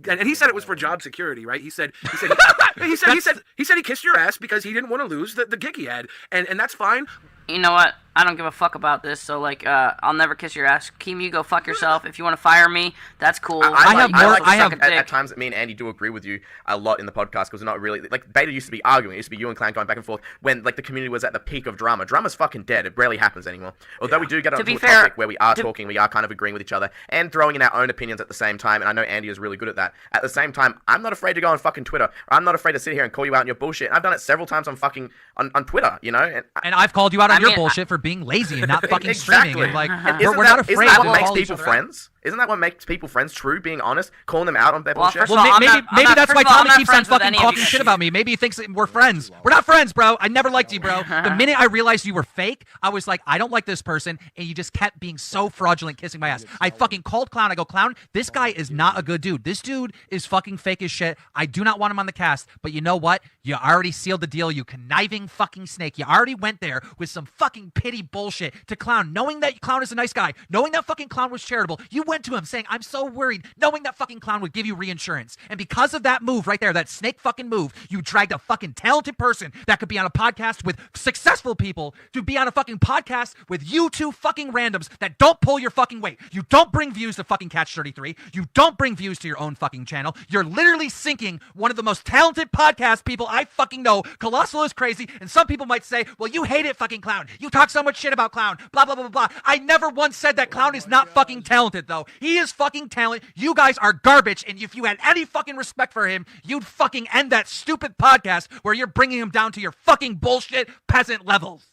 And he said it was for job security, right? He said he kissed your ass because he didn't want to lose the gig he had, and that's fine. You know what? I don't give a fuck about this, so I'll never kiss your ass. Keem, you go fuck yourself. If you want to fire me, that's cool. At times, me and Andy do agree with you a lot in the podcast because we're not really Baited used to be arguing. It used to be you and Clan going back and forth when the community was at the peak of drama. Drama's fucking dead. It rarely happens anymore. Although we do get onto a topic where we are talking, we are kind of agreeing with each other and throwing in our own opinions at the same time. And I know Andy is really good at that. At the same time, I'm not afraid to go on fucking Twitter. I'm not afraid to sit here and call you out on your bullshit. I've done it several times on fucking on Twitter. And I've called you out on your bullshit for being lazy and not fucking exactly. streaming. And we're not afraid to what makes call each people other friends. Isn't that what makes people friends? True, being honest, calling them out on their Well, bullshit. first of all, I'm not- maybe that's why first of all, I'm Tommy not keeps on friends with fucking any of talking you shit guys. about me. Maybe he thinks that we're friends. We're not friends, bro. I never liked you, bro. The minute I realized you were fake, I was like, I don't like this person, and you just kept being so fraudulent, kissing my ass. I fucking called Clown. I go, Clown, this guy is not a good dude. This dude is fucking fake as shit. I do not want him on the cast, but you know what? You already sealed the deal, you conniving fucking snake. You already went there with some fucking pity bullshit to Clown, knowing that Clown is a nice guy, knowing that fucking Clown was charitable. You went to him saying, I'm so worried, knowing that fucking Clown would give you reinsurance. And because of that move right there, that snake fucking move, you dragged a fucking talented person that could be on a podcast with successful people to be on a fucking podcast with you two fucking randoms that don't pull your fucking weight. You don't bring views to fucking Catch 33. You don't bring views to your own fucking channel. You're literally sinking one of the most talented podcast people I fucking know. Colossal is crazy, and some people might say, well, you hate it, fucking Clown. You talk so much shit about Clown. Blah, blah, blah, blah, blah. I never once said that Clown is not fucking talented, though. He is fucking talent. You guys are garbage, and if you had any fucking respect for him, you'd fucking end that stupid podcast where you're bringing him down to your fucking bullshit peasant levels.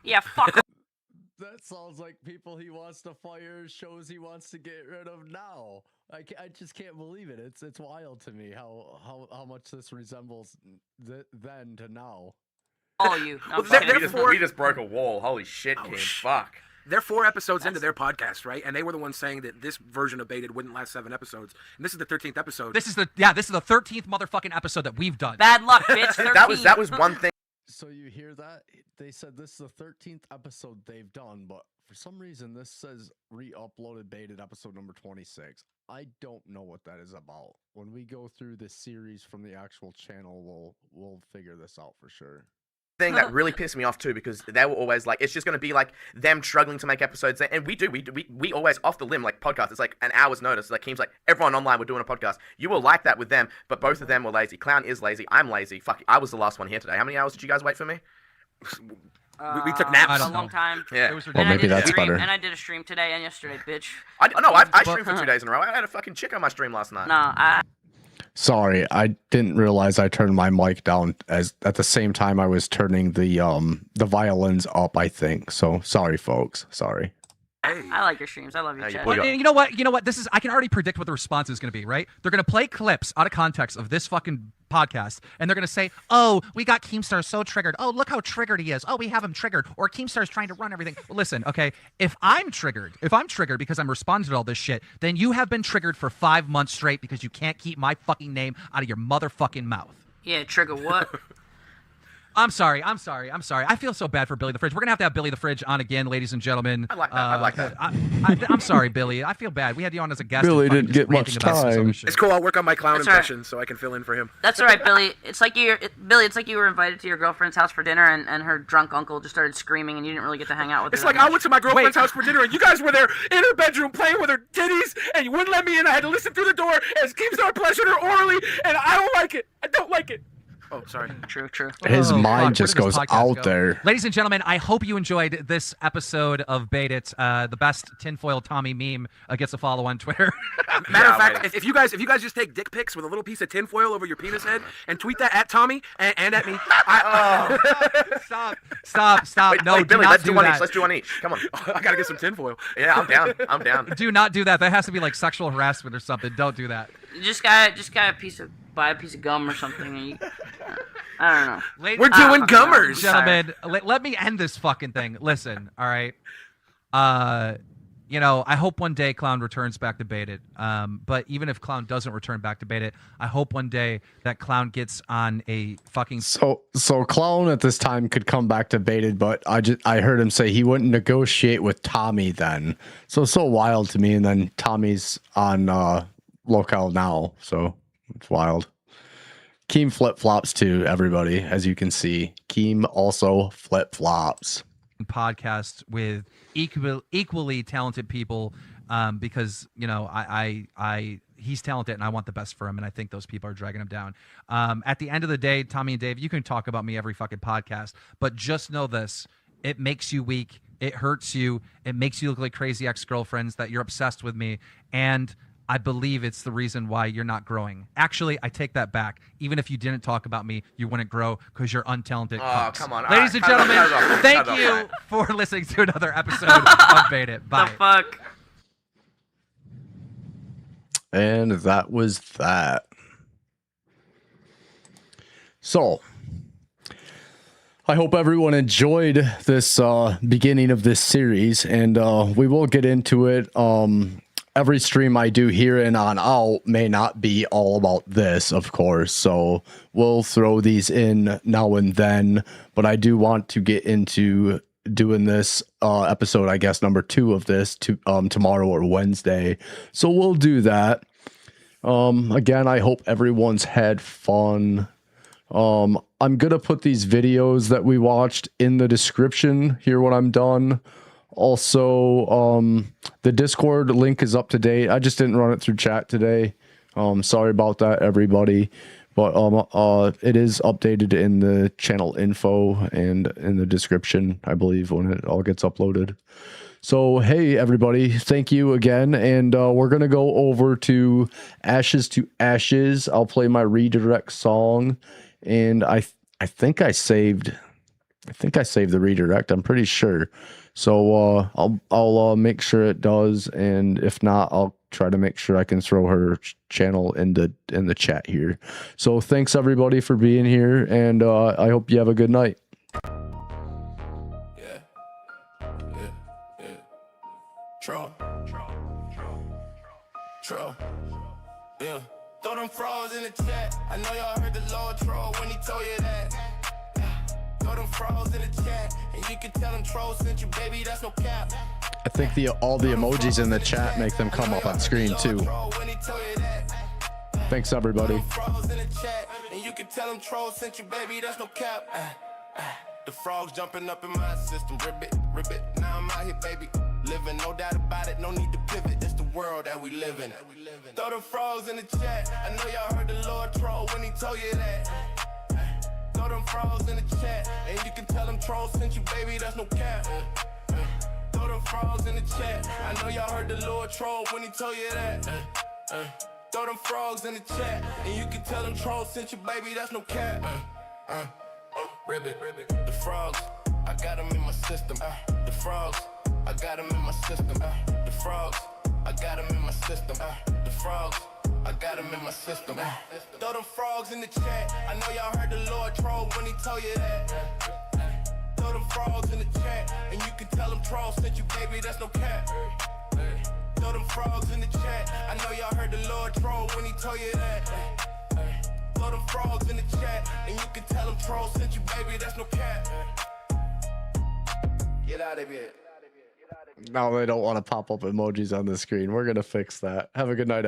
Yeah, fuck. That sounds like people he wants to fire, shows he wants to get rid of now. I just can't believe it. It's wild to me how much this resembles then to now. All you. No, Well, fuck they're it. We just broke a wall. Holy shit, Keem. Fuck. They're 4 episodes into their podcast, right? And they were the ones saying that this version of Baited wouldn't last 7 episodes. And this is the 13th episode. This is the 13th motherfucking episode that we've done. Bad luck, bitch. 13. That was one thing. So you hear that? They said this is the 13th episode they've done, but for some reason this says re-uploaded baited episode number 26. I don't know what that is about. When we go through this series from the actual channel, we'll figure this out for sure. Thing that really pissed me off too, because they were always like, it's just going to be like them struggling to make episodes, and we always off the limb, like podcasts, it's like an hour's notice. Like Keem's like, everyone online, we're doing a podcast. You were like that with them, but both of them were lazy. Clown is lazy, I'm lazy. Fuck, I was the last one here today. How many hours did you guys wait for me? We took naps. I A don't long know. time. Yeah. It was Well, And I maybe did a that's stream- better. And I did a stream today and yesterday, bitch. I streamed for 2 days in a row. I had a fucking chick on my stream last night. No, Sorry, I didn't realize I turned my mic down as at the same time I was turning the violins up, I think. So sorry folks. Sorry. I like your streams. I love you, Hey, Chad. boy. Well, you know what? You know what? This is. I can already predict what the response is going to be. Right? They're going to play clips out of context of this fucking podcast, and they're going to say, "Oh, we got Keemstar so triggered. Oh, look how triggered he is. Oh, we have him triggered. Or Keemstar's trying to run everything." Well, listen, okay. If I'm triggered because I'm responding to all this shit, then you have been triggered for 5 months straight because you can't keep my fucking name out of your motherfucking mouth. Yeah, trigger what? I'm sorry. I feel so bad for Billy the Fridge. We're gonna have to have Billy the Fridge on again, ladies and gentlemen. I like that. I like that. I'm sorry, Billy. I feel bad. We had you on as a guest. Billy and fucking didn't just get much ranting about some time. shit. It's cool. I'll work on my clown That's all right. impression so I can fill in for him. That's all right, Billy. It's like you were invited to your girlfriend's house for dinner, and her drunk uncle just started screaming, and you didn't really get to hang out with her. It's that like I much. went to my girlfriend's house for dinner, and you guys were there in her bedroom playing with her titties, and you wouldn't let me in. I had to listen through the door as Keemstar pleasured her orally, and I don't like it. I don't like it. Oh, sorry. True. His Oh, mind fuck. just Where did this goes podcast out go? there. Ladies and gentlemen, I hope you enjoyed this episode of Bait It. The best tinfoil Tommy meme gets a follow on Twitter. Matter of Yeah, fact, if you guys just take dick pics with a little piece of tinfoil over your penis head and tweet that at Tommy and at me, Stop. Wait, No, wait, do Billy, not let's do do one that. each. Let's do one each. Come on. I gotta get some tinfoil. Yeah, I'm down. Do not do that. That has to be like sexual harassment or something. Don't do that. You just got buy a piece of gum or something. And you, I don't know. We're doing fucking gummers. Gentlemen, let me end this fucking thing. Listen, all right. I hope one day Clown returns back to Bait It. But even if Clown doesn't return back to Bait It, I hope one day that Clown gets on a fucking. So Clown at this time could come back to Baited, but I heard him say he wouldn't negotiate with Tommy then. So wild to me. And then Tommy's on LoLcow now, so it's wild. Keem flip flops too, everybody, as you can see. Keem also flip flops. Podcast with equally talented people, because he's talented and I want the best for him, and I think those people are dragging him down. At the end of the day, Tommy and Dave, you can talk about me every fucking podcast, but just know this: it makes you weak, it hurts you, it makes you look like crazy ex-girlfriends that you're obsessed with me, and I believe it's the reason why you're not growing. Actually, I take that back. Even if you didn't talk about me, you wouldn't grow because you're untalented. Oh, cunts. come on. Ladies and Cut it off, gentlemen, cut it off, thank cut it you off. for listening to another episode of Bait It. Bye. The fuck. And that was that. So, I hope everyone enjoyed this beginning of this series, and we will get into it. Every stream I do here and on out may not be all about this, of course, so we'll throw these in now and then, but I do want to get into doing this episode, I guess, number 2 of this tomorrow or Wednesday, so we'll do that. Again, I hope everyone's had fun. I'm gonna put these videos that we watched in the description here when I'm done. Also, the Discord link is up to date. I just didn't run it through chat today. Sorry about that, everybody. But it is updated in the channel info and in the description, I believe, when it all gets uploaded. So, hey, everybody, thank you again. And we're going to go over to Ashes to Ashes. I'll play my redirect song. And I think I saved the redirect. I'm pretty sure. So I'll make sure it does, and if not, I'll try to make sure I can throw her channel in the chat here. So thanks everybody for being here, and I hope you have a good night. Yeah. Troll. Yeah. Throw them frogs in the chat. I know y'all heard the Lord troll when he told you that. Throw them frogs in the chat, and you can tell them trolls sent you, baby, that's no cap. I think all the emojis in the chat make them come up on screen too. Thanks everybody. Frogs in the chat, and you can tell them trolls sent you, baby, that's no cap. The frogs jumping up in my system, ribbit. Now I'm out here, baby, living, no doubt about it, no need to pivot. It's the world that we live in. Throw them frogs in the chat. I know y'all heard the Lord troll when he told you that. Throw them frogs in the chat, and you can tell them trolls sent you, baby, that's no cap. Throw them frogs in the chat. I know y'all heard the Lord troll when he told you that. Throw them frogs in the chat, and you can tell them trolls sent you, baby, that's no cap. Ribbit. The frogs, I got them in my system. The frogs, I got them in my system. The frogs, I got them in my system. The frogs, I got them in my system. Throw them frogs in the chat. I know y'all heard the Lord troll when he told you that. Throw them frogs in the chat, and you can tell them trolls sent you, baby, that's no cap. Throw them frogs in the chat. I know y'all heard the Lord troll when he told you that. Throw them frogs in the chat, and you can tell them trolls sent you, baby, that's no cap. Get out of here. Now they don't want to pop up emojis on the screen. We're going to fix that. Have a good night.